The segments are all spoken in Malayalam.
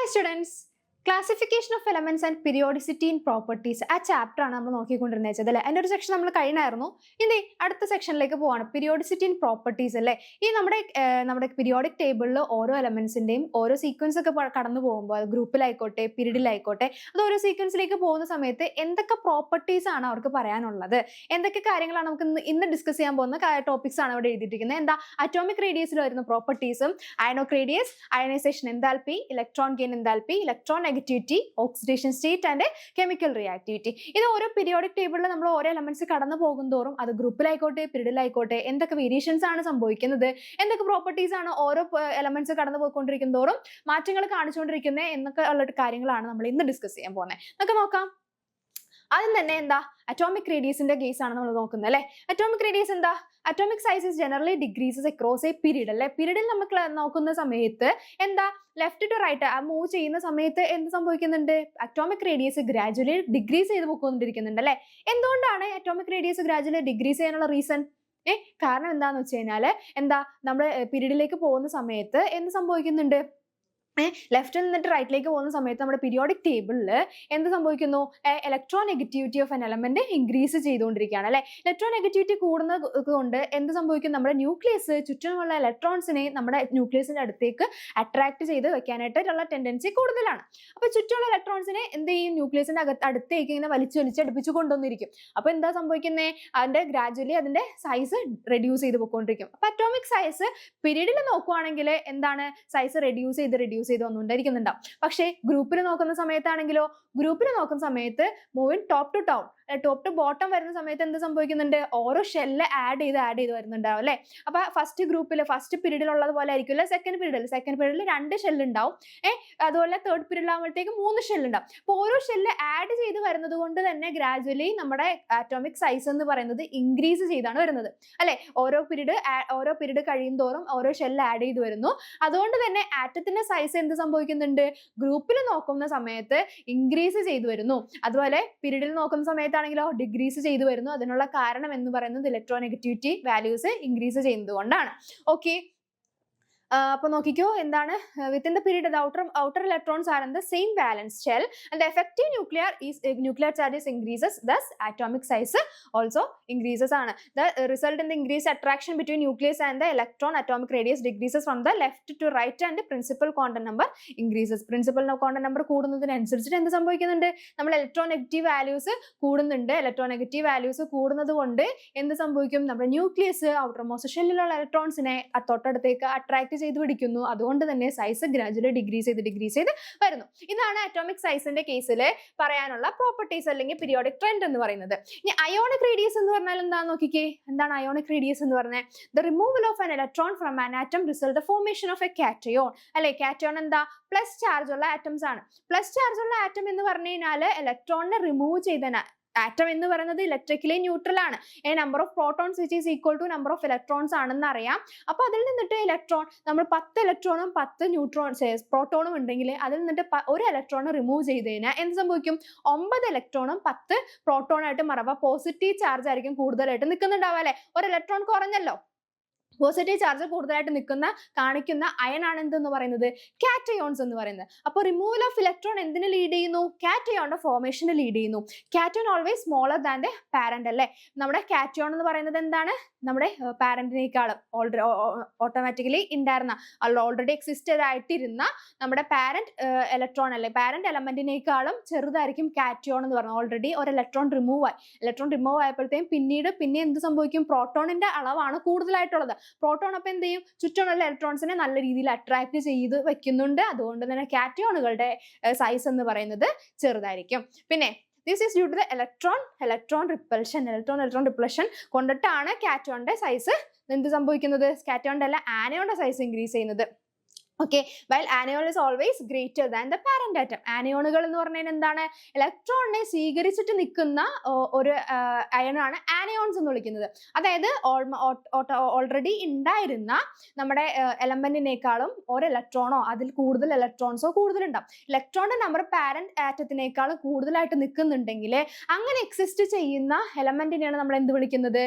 Hi students, classification of elements and periodicity in properties. ആ ചാപ്റ്റർ ആണ് നമ്മൾ നോക്കിക്കൊണ്ടിരുന്നത് അല്ലേ. അതിന്റെ ഒരു സെക്ഷൻ നമ്മൾ കഴിഞ്ഞായിരുന്നു. ഇനി അടുത്ത സെക്ഷനിലേക്ക് പോവാണ്. പീരിയോഡിസിറ്റി ഇൻ പ്രോപ്പർട്ടീസ് അല്ലേ. ഈ നമ്മുടെ പീരിയോഡിക് ടേബിളിൽ ഓരോ എലമെന്റ്സിന്റെയും ഓരോ സീക്വൻസ് ഒക്കെ കടന്നു പോകുമ്പോൾ ഗ്രൂപ്പിലായിക്കോട്ടെ പീരീഡിലായിക്കോട്ടെ അത് ഓരോ സീക്വൻസിലേക്ക് പോകുന്ന സമയത്ത് എന്തൊക്കെ പ്രോപ്പർട്ടീസ് ആണ് അവർക്ക് പറയാനുള്ളത്, എന്തൊക്കെ കാര്യങ്ങളാണ് നമുക്ക് ഇന്ന് ഡിസ്കസ് ചെയ്യാൻ പോകുന്ന ടോപ്പിക്സ് ആണ് ഇവിടെ എഴുതിയിരിക്കുന്നത്. എന്താ അറ്റോമിക് റേഡിയസിൽ വരുന്ന പ്രോപ്പർട്ടീസും ionic radius, ionisation enthalpy, electron gain enthalpy, electron negativity, oxidation state and chemical reactivity. ഇത് ഓരോ പീരിയോഡിക് ടേബിളിൽ നമ്മൾ ഓരോ എലമെന്റ്സ് കടന്നു പോകുന്തോറും അത് ഗ്രൂപ്പിലായിക്കോട്ടെ പീരീഡിലായിക്കോട്ടെ എന്തൊക്കെ വേരിയേഷൻസ് ആണ് സംഭവിക്കുന്നത്, എന്തൊക്കെ പ്രോപ്പർട്ടീസ് ആണ് ഓരോ എലമെന്റ്സ് കടന്നു പോയിക്കൊണ്ടിരിക്കുന്നതോറും മാറ്റങ്ങൾ കാണിച്ചുകൊണ്ടിരിക്കുന്നത് എന്നൊക്കെ ഉള്ള കാര്യങ്ങളാണ് നമ്മൾ ഇന്ന് ഡിസ്കസ് ചെയ്യാൻ പോകുന്നത്. നമുക്ക് നോക്കാം. ആദ്യം തന്നെ എന്താ അറ്റോമിക് റേഡിയസിന്റെ കേസ് ആണ് നമ്മൾ നോക്കുന്നത് അല്ലെ. അറ്റോമിക് റേഡിയസ് എന്താ? Atomic size generally decreases across A period അല്ലെ. പീരീഡിൽ നമുക്ക് നോക്കുന്ന സമയത്ത് എന്താ ലെഫ്റ്റ് ടു റൈറ്റ് മൂവ് ചെയ്യുന്ന സമയത്ത് എന്ത് സംഭവിക്കുന്നുണ്ട്? അറ്റോമിക് റേഡിയസ് ഗ്രാജുവലി ഡിക്രീസ് ചെയ്ത് പോയിക്കൊണ്ടിരിക്കുന്നുണ്ട് അല്ലെ. എന്തുകൊണ്ടാണ് അറ്റോമിക് റേഡിയസ് ഗ്രാജുവലി ഡിക്രീസ് ചെയ്യാനുള്ള റീസൺ? കാരണം എന്താന്ന് വെച്ച് കഴിഞ്ഞാല് എന്താ നമ്മൾ പീരീഡിലേക്ക് പോകുന്ന സമയത്ത് എന്ത് സംഭവിക്കുന്നുണ്ട്? ലെഫ്റ്റിൽ നിന്നിട്ട് റൈറ്റിലേക്ക് പോകുന്ന സമയത്ത് നമ്മുടെ പീരിയോഡിക് ടേബിളിൽ എന്ത് സംഭവിക്കുന്നു? Electron negativity of N element increase ചെയ്തുകൊണ്ടിരിക്കുകയാണ് അല്ലെ. ഇലക്ട്രോൺ നെഗറ്റിവിറ്റി കൂടുന്നത് കൊണ്ട് എന്ത് സംഭവിക്കും? നമ്മുടെ ന്യൂക്ലിയസ് ചുറ്റുമുള്ള ഇലക്ട്രോൺസിനെ നമ്മുടെ ന്യൂക്ലിയസിന്റെ അടുത്തേക്ക് അട്രാക്ട് ചെയ്ത് വെക്കാനായിട്ടുള്ള ടെൻഡൻസി കൂടുതലാണ്. അപ്പൊ ചുറ്റുമുള്ള ഇലക്ട്രോൺസിനെ എന്ത് ചെയ്യും? ന്യൂക്ലിയസിന്റെ അടുത്തേക്ക് ഇങ്ങനെ വലിച്ചടുപ്പിച്ച് കൊണ്ടുവന്നിരിക്കും. അപ്പൊ എന്താ സംഭവിക്കുന്നത്? അതിന്റെ ഗ്രാജുവലി അതിന്റെ സൈസ് റെഡ്യൂസ് ചെയ്ത് പോയിക്കൊണ്ടിരിക്കും. അപ്പൊ അറ്റോമിക് സൈസ് പീരീഡിൽ നോക്കുവാണെങ്കിൽ എന്താണ് സൈസ് റെഡ്യൂസ് ചെയ്ത് വന്നുകൊണ്ടിരിക്കുന്നുണ്ടാവും. പക്ഷേ ഗ്രൂപ്പിൽ നോക്കുന്ന സമയത്താണെങ്കിലോ ഗ്രൂപ്പിൽ നോക്കുന്ന സമയത്ത് മൂവിങ് ടോപ്പ് ടു ബോട്ടം വരുന്ന സമയത്ത് എന്ത് സംഭവിക്കുന്നുണ്ട്? ഓരോ ഷെല്ല് ആഡ് ചെയ്ത് വരുന്നുണ്ടാവും അല്ലെ. അപ്പൊ ഫസ്റ്റ് ഗ്രൂപ്പിൽ ഫസ്റ്റ് പീരീഡിൽ ഉള്ളത് പോലെ ആയിരിക്കില്ല സെക്കൻഡ് പീരീഡിൽ 2 ഷെല്ല് ഉണ്ടാവും. അതുപോലെ തേർഡ് പീരീഡിൽ ആകുമ്പോഴത്തേക്ക് 3 ഷെല്ല് ഉണ്ടാവും. അപ്പൊ ഓരോ ഷെല്ല് ആഡ് ചെയ്ത് വരുന്നത് കൊണ്ട് തന്നെ ഗ്രാജുവലി നമ്മുടെ ആറ്റോമിക് സൈസ് എന്ന് പറയുന്നത് ഇൻക്രീസ് ചെയ്താണ് വരുന്നത് അല്ലെ. ഓരോ പീരീഡ് കഴിയും തോറും ഓരോ ഷെല്ല് ആഡ് ചെയ്ത് വരുന്നു. അതുകൊണ്ട് തന്നെ ആറ്റത്തിന്റെ സൈസ് എന്ത് സംഭവിക്കുന്നുണ്ട്? ഗ്രൂപ്പിൽ നോക്കുന്ന സമയത്ത് ഇൻക്രീസ് ചെയ്തു വരുന്നു. അതുപോലെ പീരീഡിൽ നോക്കുന്ന സമയത്താണെങ്കിലോ ഡിക്രീസ് ചെയ്തു വരുന്നു. അതിനുള്ള കാരണം എന്ന് പറയുന്നത് ഇലക്ട്രോനെഗറ്റിവിറ്റി വാല്യൂസ് ഇൻക്രീസ് ചെയ്യുന്നത് കൊണ്ടാണ്. ഓക്കെ, അപ്പൊ നോക്കിക്കോ എന്താണ് within the period the outer electrons are in the same valence shell and the effective nuclear charges increases, thus atomic size also increases ആണ്. The result in the increased attraction between nucleus and the electron atomic radius decreases from the left to right and the principal quantum number increases. Principal quantum number കൂടുന്നതിനനുസരിച്ചിട്ട് എന്ത് സംഭവിക്കുന്നുണ്ട്? നമ്മൾ ഇലക്ട്രോനെഗറ്റീവ് വാല്യൂസ് കൂടുന്നുണ്ട്. ഇലക്ട്രോനെഗറ്റീവ് വാല്യൂസ് കൂടുന്നത് കൊണ്ട് എന്ത് സംഭവിക്കും? നമ്മുടെ ന്യൂക്ലിയസ് ഔട്ടർ മോസ്റ്റ് ഷെല്ലിലുള്ള ഇലക്ട്രോൺസിനെ തൊട്ടടുത്തേക്ക് അട്രാക്ട് ചെയ്ത് പിടിക്കുന്നു. അതുകൊണ്ട് തന്നെ സൈസ് ഗ്രാജുവലി ഡിക്രീസ് ചെയ്ത് വരുന്നു. ഇതാണ് അറ്റോമിക് സൈസിന്റെ കേസിൽ പറയാനുള്ള പ്രോപ്പർട്ടീസ് അല്ലെങ്കിൽ പീരിയോഡിക് ട്രെൻഡ് എന്ന് പറയുന്നത്. ഇനി അയോണിക് റേഡിയസ് എന്ന് പറഞ്ഞാൽ എന്താന്ന് നോക്കിക്കേ. എന്താണ് അയോണിക് റേഡിയസ് എന്ന് പറഞ്ഞാൽ? The removal of an electron from an atom result the formation of a cation അല്ലെ. കാറ്റയോൺ എന്താ? പ്ലസ് ചാർജ് ഉള്ള ആറ്റംസ് ആണ്. പ്ലസ് ചാർജ് ഉള്ള ആറ്റം എന്ന് പറഞ്ഞു കഴിഞ്ഞാൽ ഇലക്ട്രോണിനെ റിമൂവ് ചെയ്ത ആറ്റം എന്ന് പറയുന്നത് ഇലക്ട്രിക്കലി ന്യൂട്രൽ ആണ്. Number of protons which is equal to number of electrons ആണെന്ന് അറിയാം. അപ്പൊ അതിൽ നിന്നിട്ട് ഇലക്ട്രോൺ നമ്മൾ 10 ഇലക്ട്രോണും 10 പ്രോട്ടോണും ഉണ്ടെങ്കിൽ അതിൽ നിന്നിട്ട് ഒരു ഇലക്ട്രോൺ റിമൂവ് ചെയ്ത് കഴിഞ്ഞാൽ എന്ത് സംഭവിക്കും? 9 ഇലക്ട്രോണും 10 പ്രോട്ടോണായിട്ട് മാറും. അപ്പൊ പോസിറ്റീവ് ചാർജ് ആയിരിക്കും കൂടുതലായിട്ട് നിൽക്കുന്നുണ്ടാവുക അല്ലെ. ഒരു ഇലക്ട്രോൺ കുറഞ്ഞല്ലോ. പോസിറ്റീവ് ചാർജ് കൂടുതലായിട്ട് കാണിക്കുന്ന അയൺ ആണ് എന്തെന്ന് പറയുന്നത്? കാറ്റയോൺസ് എന്ന് പറയുന്നത്. അപ്പോൾ റിമൂവൽ ഓഫ് ഇലക്ട്രോൺ എന്തിന് ലീഡ് ചെയ്യുന്നു? കാറ്റയോണിന്റെ ഫോർമേഷന് ലീഡ് ചെയ്യുന്നു. Cation always smaller than the parent അല്ലേ. നമ്മുടെ കാറ്റയോൺ എന്ന് പറയുന്നത് എന്താണ്? നമ്മുടെ പാരന്റിനേക്കാളും ഓട്ടോമാറ്റിക്കലി ഉണ്ടായിരുന്ന ഓൾറെഡി എക്സിസ്റ്റഡ് ആയിട്ടിരുന്ന നമ്മുടെ പാരന്റ് ഇലക്ട്രോൺ അല്ലെ, പാരന്റ് എലമെന്റിനേക്കാളും ചെറുതായിരിക്കും കാറ്റയോൺ എന്ന് പറയുന്നത്. ഓൾറെഡി ഒരു ഇലക്ട്രോൺ റിമൂവ് ആയപ്പോഴത്തേക്കും പിന്നെ എന്ത് സംഭവിക്കും? പ്രോട്ടോണിന്റെ അളവാണ് കൂടുതലായിട്ടുള്ളത്. പ്രോട്ടോൺ അപ്പം എന്ത് ചെയ്യും? ചുറ്റുമുള്ള ഇലക്ട്രോൺസിനെ നല്ല രീതിയിൽ അട്രാക്ട് ചെയ്ത് വെക്കുന്നുണ്ട്. അതുകൊണ്ട് തന്നെ കാറ്റയോണുകളുടെ സൈസ് എന്ന് പറയുന്നത് ചെറുതായിരിക്കും. പിന്നെ this is due to the electron repulsion കൊണ്ടിട്ടാണ് കാറ്റയോണിന്റെ സൈസ് എന്ത് സംഭവിക്കുന്നത്? കാറ്റയോണിന്റെ അല്ല ആനയോണിന്റെ സൈസ് ഇൻക്രീസ് ചെയ്യുന്നത്. Okay, while anion is always greater than the parent atom. ആനയോണുകൾ എന്ന് പറഞ്ഞാൽ എന്താണ്? ഇലക്ട്രോണിനെ സ്വീകരിച്ചിട്ട് നിൽക്കുന്ന ഒരു അയണാണ് ആനയോൺസ് എന്ന് വിളിക്കുന്നത്. അതായത് ഓൾറെഡി ഉണ്ടായിരുന്ന നമ്മുടെ എലമെന്റിനേക്കാളും ഒരു ഇലക്ട്രോണോ അതിൽ കൂടുതൽ ഇലക്ട്രോൺസോ കൂടുതലുണ്ടാവും. ഇലക്ട്രോണിന്റെ നമ്പർ പാരന്റ് ആറ്റത്തിനേക്കാളും കൂടുതലായിട്ട് നിൽക്കുന്നുണ്ടെങ്കിൽ അങ്ങനെ എക്സിസ്റ്റ് ചെയ്യുന്ന എലമെന്റിനെയാണ് നമ്മൾ എന്ത് വിളിക്കുന്നത്?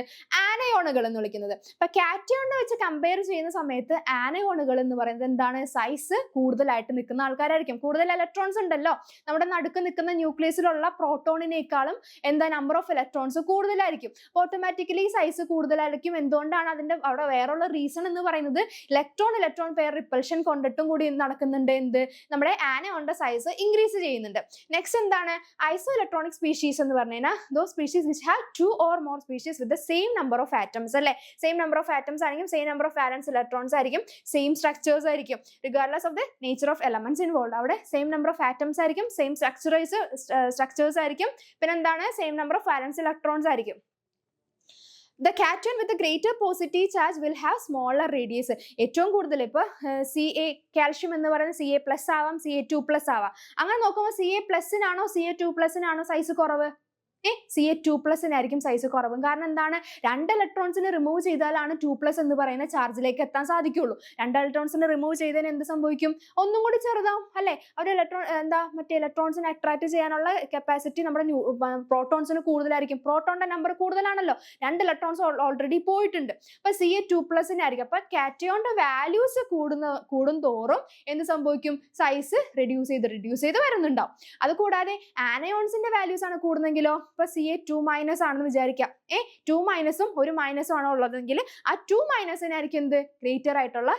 ആനയോണുകൾ എന്ന് വിളിക്കുന്നത്. അപ്പൊ കാറ്റയോണിനെ വെച്ച് കമ്പയർ ചെയ്യുന്ന സമയത്ത് ആനയോണുകൾ എന്ന് പറയുന്നത് എന്താണ്? എന്താണ് സൈസ് കൂടുതലായിട്ട് നിൽക്കുന്ന ആൾക്കാരായിരിക്കും. കൂടുതൽ ഇലക്ട്രോൺസ് ഉണ്ടല്ലോ നമ്മുടെ നടുക്ക് നിൽക്കുന്ന ന്യൂക്ലിയസിലുള്ള പ്രോട്ടോണിനേക്കാളും എന്താ നമ്പർ ഓഫ് ഇലക്ട്രോൺസ് കൂടുതലായിരിക്കും. ഓട്ടോമാറ്റിക്കലി സൈസ് കൂടുതലായിരിക്കും. എന്തുകൊണ്ടാണ് അതിന്റെ അവിടെ വേറെയുള്ള റീസൺ എന്ന് പറയുന്നത് ഇലക്ട്രോൺ പെയർ റിപ്പൽഷൻ കൊണ്ടിട്ടും കൂടി നടക്കുന്നുണ്ട്. എന്ത് നമ്മുടെ ആനയോണിന്റെ സൈസ് ഇൻക്രീസ് ചെയ്യുന്നുണ്ട്. നെക്സ്റ്റ് എന്താണ് ഐസോ ഇലക്ട്രോണിക് സ്പീഷീസ് എന്ന് പറഞ്ഞു കഴിഞ്ഞാൽ those species which have 2 or more species with the same number of atoms അല്ലെ. സെയിം നമ്പർ ഓഫ് ആറ്റംസ് ആയിരിക്കും, സെയിം നമ്പർ ഓഫ് വാലൻസ് ഇലക്ട്രോൺസ് ആയിരിക്കും, സെയിം സ്ട്രക്ചേഴ്സ് ആയിരിക്കും regardless of the nature of elements involve. അവിടെ സെയിം നമ്പർ ഓഫ് ആറ്റംസ് ആയിരിക്കും, സെയിം സ്ട്രക്ചേഴ്സ് ആയിരിക്കും, പിന്നെ എന്താണ് സെയിം നമ്പർ ഓഫ് വാലൻസ് ഇലക്ട്രോൺസ് ആയിരിക്കും. The cation with the greater positive charge will have smaller radius. ഏറ്റവും കൂടുതൽ ഇപ്പോൾ CA കാൽഷ്യം എന്ന് പറയുന്നത് CA+ ആവാം, CA2+ ആവാം. അങ്ങനെ നോക്കുമ്പോൾ CA+നാണോ CA2+നാണോ സൈസ് കുറവ്? CA2+നായിരിക്കും സൈസ് കുറവ്. കാരണം എന്താണ് 2 ഇലക്ട്രോൺസിനെ റിമൂവ് ചെയ്താലാണ് 2+ എന്ന് പറയുന്ന ചാർജിലേക്ക് എത്താൻ സാധിക്കുള്ളൂ. 2 ഇലക്ട്രോൺസിനെ റിമൂവ് ചെയ്തതിന് എന്ത് സംഭവിക്കും? ഒന്നും കൂടി ചെറുതാവും അല്ലെ. ഒരു മറ്റേ ഇലക്ട്രോൺസിനെ അട്രാക്ട് ചെയ്യാനുള്ള കപ്പാസിറ്റി നമ്മുടെ പ്രോട്ടോൺസിന് കൂടുതലായിരിക്കും. പ്രോട്ടോണിന്റെ നമ്പർ കൂടുതലാണല്ലോ, 2 ഇലക്ട്രോൺസ് ഓൾറെഡി പോയിട്ടുണ്ട്. അപ്പൊ CA2+നായിരിക്കും. അപ്പൊ കാറ്റയോണിന്റെ വാല്യൂസ് കൂടുന്തോറും എന്ത് സംഭവിക്കും? സൈസ് റിഡ്യൂസ് ചെയ്ത് വരുന്നുണ്ടാവും. അതുകൂടാതെ ആനയോൺസിന്റെ വാല്യൂസ് ആണ് കൂടുന്നെങ്കിലോ ഇപ്പൊ CA2- ആണെന്ന് വിചാരിക്കാം. 2- ഒരു മൈനസും ആണോ ഉള്ളതെങ്കിൽ ആ 2- എന്ത് ഗ്രേറ്റർ ആയിട്ടുള്ള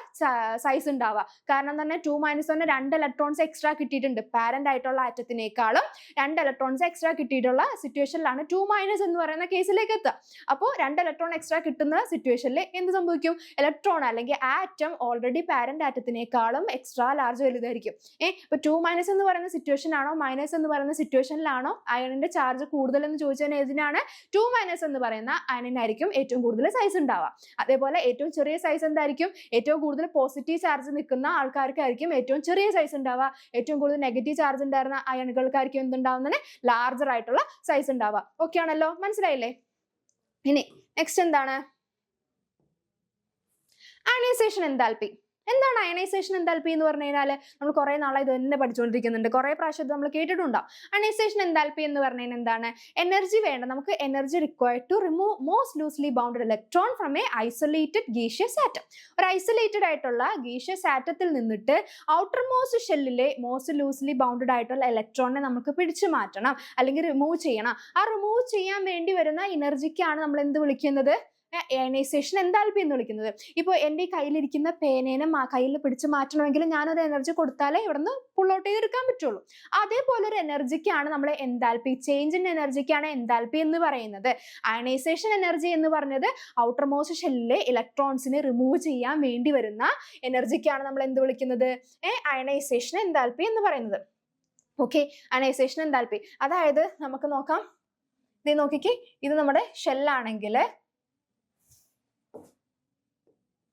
സൈസ് ഉണ്ടാവുക. കാരണം തന്നെ 2- തന്നെ 2 ഇലക്ട്രോൺസ് എക്സ്ട്രാ കിട്ടിയിട്ടുണ്ട്. പാരന്റ് ആയിട്ടുള്ള ആറ്റത്തിനേക്കാളും 2 ഇലക്ട്രോൺസ് എക്സ്ട്രാ കിട്ടിയിട്ടുള്ള സിറ്റുവേഷനിലാണ് 2- എന്ന് പറയുന്ന കേസിലേക്ക് എത്തുക. അപ്പോൾ 2 ഇലക്ട്രോൺ എക്സ്ട്രാ കിട്ടുന്ന സിറ്റുവേഷനിൽ എന്ത് സംഭവിക്കും? ഇലക്ട്രോൺ അല്ലെങ്കിൽ ആറ്റം ഓൾറെഡി പാരന്റ് ആറ്റത്തിനേക്കാളും എക്സ്ട്രാ ലാർജ് വലുതായിരിക്കും. ഇപ്പൊ 2- എന്ന് പറയുന്ന സിറ്റുവേഷൻ ആണോ മൈനസ് എന്ന് പറയുന്ന സിറ്റുവേഷനിലാണോ അയണിന്റെ ചാർജ് കൂടുതൽ എന്ന് ചോദിച്ചാൽ ഏതിനാണ്? 2- എന്ന് പറയുന്ന അയണിനായിരിക്കും ഏറ്റവും കൂടുതൽ സൈസ് ഉണ്ടാവുക. അതേപോലെ ഏറ്റവും ചെറിയ സൈസ് എന്തായിരിക്കും? ഏറ്റവും കൂടുതൽ പോസിറ്റീവ് ചാർജ് നിൽക്കുന്ന ആൾക്കാർക്കായിരിക്കും ഏറ്റവും ചെറിയ സൈസ് ഉണ്ടാവുക. ഏറ്റവും കൂടുതൽ നെഗറ്റീവ് ചാർജ് ഉണ്ടായിരുന്ന അയണുകൾക്കായിരിക്കും എന്തുണ്ടാവുന്നത്? ലാർജർ ആയിട്ടുള്ള സൈസ് ഉണ്ടാവുക. ഓക്കെ ആണല്ലോ, മനസ്സിലായില്ലേ? ഇനി നെക്സ്റ്റ് എന്താണ്? Ionization enthalpy. എന്താണ് അയണൈസേഷൻ എൻതാൽപ്പി എന്ന് പറഞ്ഞു കഴിഞ്ഞാൽ നമ്മൾ കുറെ നാളായി ഇത് തന്നെ പഠിച്ചുകൊണ്ടിരിക്കുന്നുണ്ട്, കുറെ പ്രാവശ്യം ഇത് നമ്മൾ കേട്ടിട്ടുണ്ടാവും. അയണൈസേഷൻ എൻതാൽപ്പി എന്ന് പറഞ്ഞു കഴിഞ്ഞാൽ എന്താണ്? എനർജി വേണ്ട, നമുക്ക് energy required to remove most loosely bounded electron from a isolated gaseous atom. ഒരു ഐസൊലേറ്റഡ് ആയിട്ടുള്ള ഗീഷ്യസ് ആറ്റത്തിൽ നിന്നിട്ട് ഔട്ടർ മോസ്റ്റ് ഷെല്ലിലെ മോസ്റ്റ് ലൂസ്ലി ബൗണ്ടഡ് ആയിട്ടുള്ള ഇലക്ട്രോണിനെ നമുക്ക് പിടിച്ചു മാറ്റണം അല്ലെങ്കിൽ റിമൂവ് ചെയ്യണം. ആ റിമൂവ് ചെയ്യാൻ വേണ്ടി വരുന്ന എനർജിക്കാണ് നമ്മൾ എന്ത് വിളിക്കുന്നത്? അയണൈസേഷൻ എൻതാൽപ്പി എന്ന് വിളിക്കുന്നത്. ഇപ്പോൾ എൻ്റെ കയ്യിലിരിക്കുന്ന പേനേനെ കയ്യിൽ പിടിച്ച് മാറ്റണമെങ്കിൽ ഞാനൊരു എനർജി കൊടുത്താലേ ഇവിടെ നിന്ന് പുൾ ഔട്ട് ചെയ്തെടുക്കാൻ പറ്റുള്ളൂ. അതേപോലെ ഒരു എനർജിക്കാണ് നമ്മൾ എൻതാൽപ്പി, ചേഞ്ച് ഇൻ എനർജിക്കാണ് എൻതാൽപ്പി എന്ന് പറയുന്നത്. അയണൈസേഷൻ എനർജി എന്ന് പറഞ്ഞത് ഔട്ടർ മോസ്റ്റ് ഷെല്ലിലെ ഇലക്ട്രോൺസിനെ റിമൂവ് ചെയ്യാൻ വേണ്ടി വരുന്ന എനർജിക്കാണ് നമ്മൾ എന്ത് വിളിക്കുന്നത്? അയണൈസേഷൻ എൻതാൽപ്പി എന്ന് പറയുന്നത്. ഓക്കെ, അയണൈസേഷൻ എൻതാൽപ്പി അതായത് നമുക്ക് നോക്കാം. ഇത് നോക്കിക്കേ, ഇത് നമ്മുടെ ഷെല്ലാണെങ്കിൽ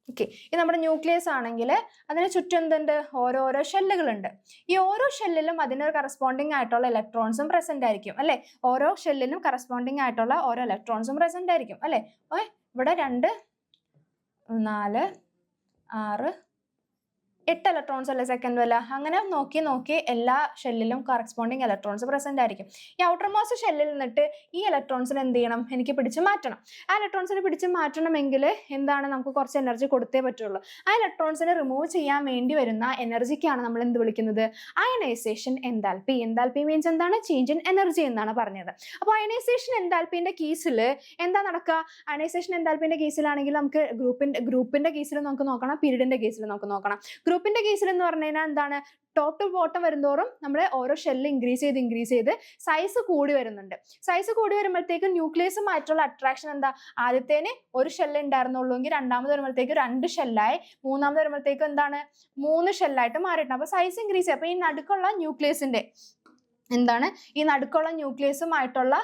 ഓക്കെ, ഇത് നമ്മുടെ ന്യൂക്ലിയസ് ആണെങ്കിൽ അതിന് ചുറ്റും എന്തുണ്ട്? ഓരോരോ ഷെല്ലുകളുണ്ട്. ഈ ഓരോ ഷെല്ലിലും അതിന് കറസ്പോണ്ടിങ് ആയിട്ടുള്ള ഇലക്ട്രോൺസും പ്രസന്റ് ആയിരിക്കും അല്ലെ. ഓരോ ഷെല്ലിനും കറസ്പോണ്ടിങ് ആയിട്ടുള്ള ഓരോ ഇലക്ട്രോൺസും പ്രസന്റ് ആയിരിക്കും അല്ലെ. ഇവിടെ 2, 4, 6, 8 ഇലക്ട്രോൺസ് അല്ലേ സെക്കൻഡ് വല്ല. അങ്ങനെ നോക്കി എല്ലാ ഷെല്ലിലും കറസ്പോണ്ടിങ് ഇലക്ട്രോൺസ് പ്രസന്റ് ആയിരിക്കും. ഈ ഔട്ടർ മോസ്റ്റ് ഷെല്ലിൽ നിന്നിട്ട് ഈ ഇലക്ട്രോൺസിന് എന്ത് ചെയ്യണം? എനിക്ക് പിടിച്ച് മാറ്റണം. ആ ഇലക്ട്രോൺസിനെ പിടിച്ച് മാറ്റണമെങ്കിൽ എന്താണ്? നമുക്ക് കുറച്ച് എനർജി കൊടുത്തേ പറ്റുള്ളൂ. ആ ഇലക്ട്രോൺസിനെ റിമൂവ് ചെയ്യാൻ വേണ്ടി വരുന്ന എനർജിക്കാണ് നമ്മൾ എന്ത് വിളിക്കുന്നത്? Ionization enthalpy. എൻതാൽപ്പി മീൻസ് എന്താണ്? ചേഞ്ച് ഇൻ എനർജി എന്നാണ് പറഞ്ഞത്. അപ്പോൾ അയണൈസേഷൻ എൻതാൽപ്പിന്റെ കേസിൽ എന്താ നടക്കുക? അയണൈസേഷൻ എൻതാൽപ്പിന്റെ കേസിലാണെങ്കിൽ നമുക്ക് ഗ്രൂപ്പിന്റെ കേസിൽ നമുക്ക് നോക്കണം, പീരീഡിന്റെ കേസിൽ നമുക്ക് നോക്കണം. ഗ്രൂപ്പിന്റെ കേസിൽ എന്ന് പറഞ്ഞു കഴിഞ്ഞാൽ എന്താണ്? ടോപ്പ് ടു ബോട്ടം വരുന്നതോറും നമ്മൾ ഓരോ ഷെല്ല് ഇൻക്രീസ് ചെയ്ത് സൈസ് കൂടി വരുന്നുണ്ട്. സൈസ് കൂടി വരുമ്പോഴത്തേക്കും ന്യൂക്ലിയസുമായിട്ടുള്ള അട്രാക്ഷൻ എന്താ? ആദ്യത്തേന് ഒരു ഷെല്ല് ഉണ്ടായിരുന്നുള്ളൂ എങ്കിൽ രണ്ടാമത് വരുമ്പോഴത്തേക്ക് 2 ഷെല്ലായി, മൂന്നാമത് വരുമ്പോഴത്തേക്കും എന്താണ്? 3 ഷെല്ലായിട്ട് മാറിയിട്ടുണ്ട്. അപ്പൊ സൈസ് ഇൻക്രീസ് ചെയ്യും. അപ്പൊ ഈ നടുക്കുള്ള ന്യൂക്ലിയസിന്റെ എന്താണ്? ഈ നടുക്കുള്ള ന്യൂക്ലിയസുമായിട്ടുള്ള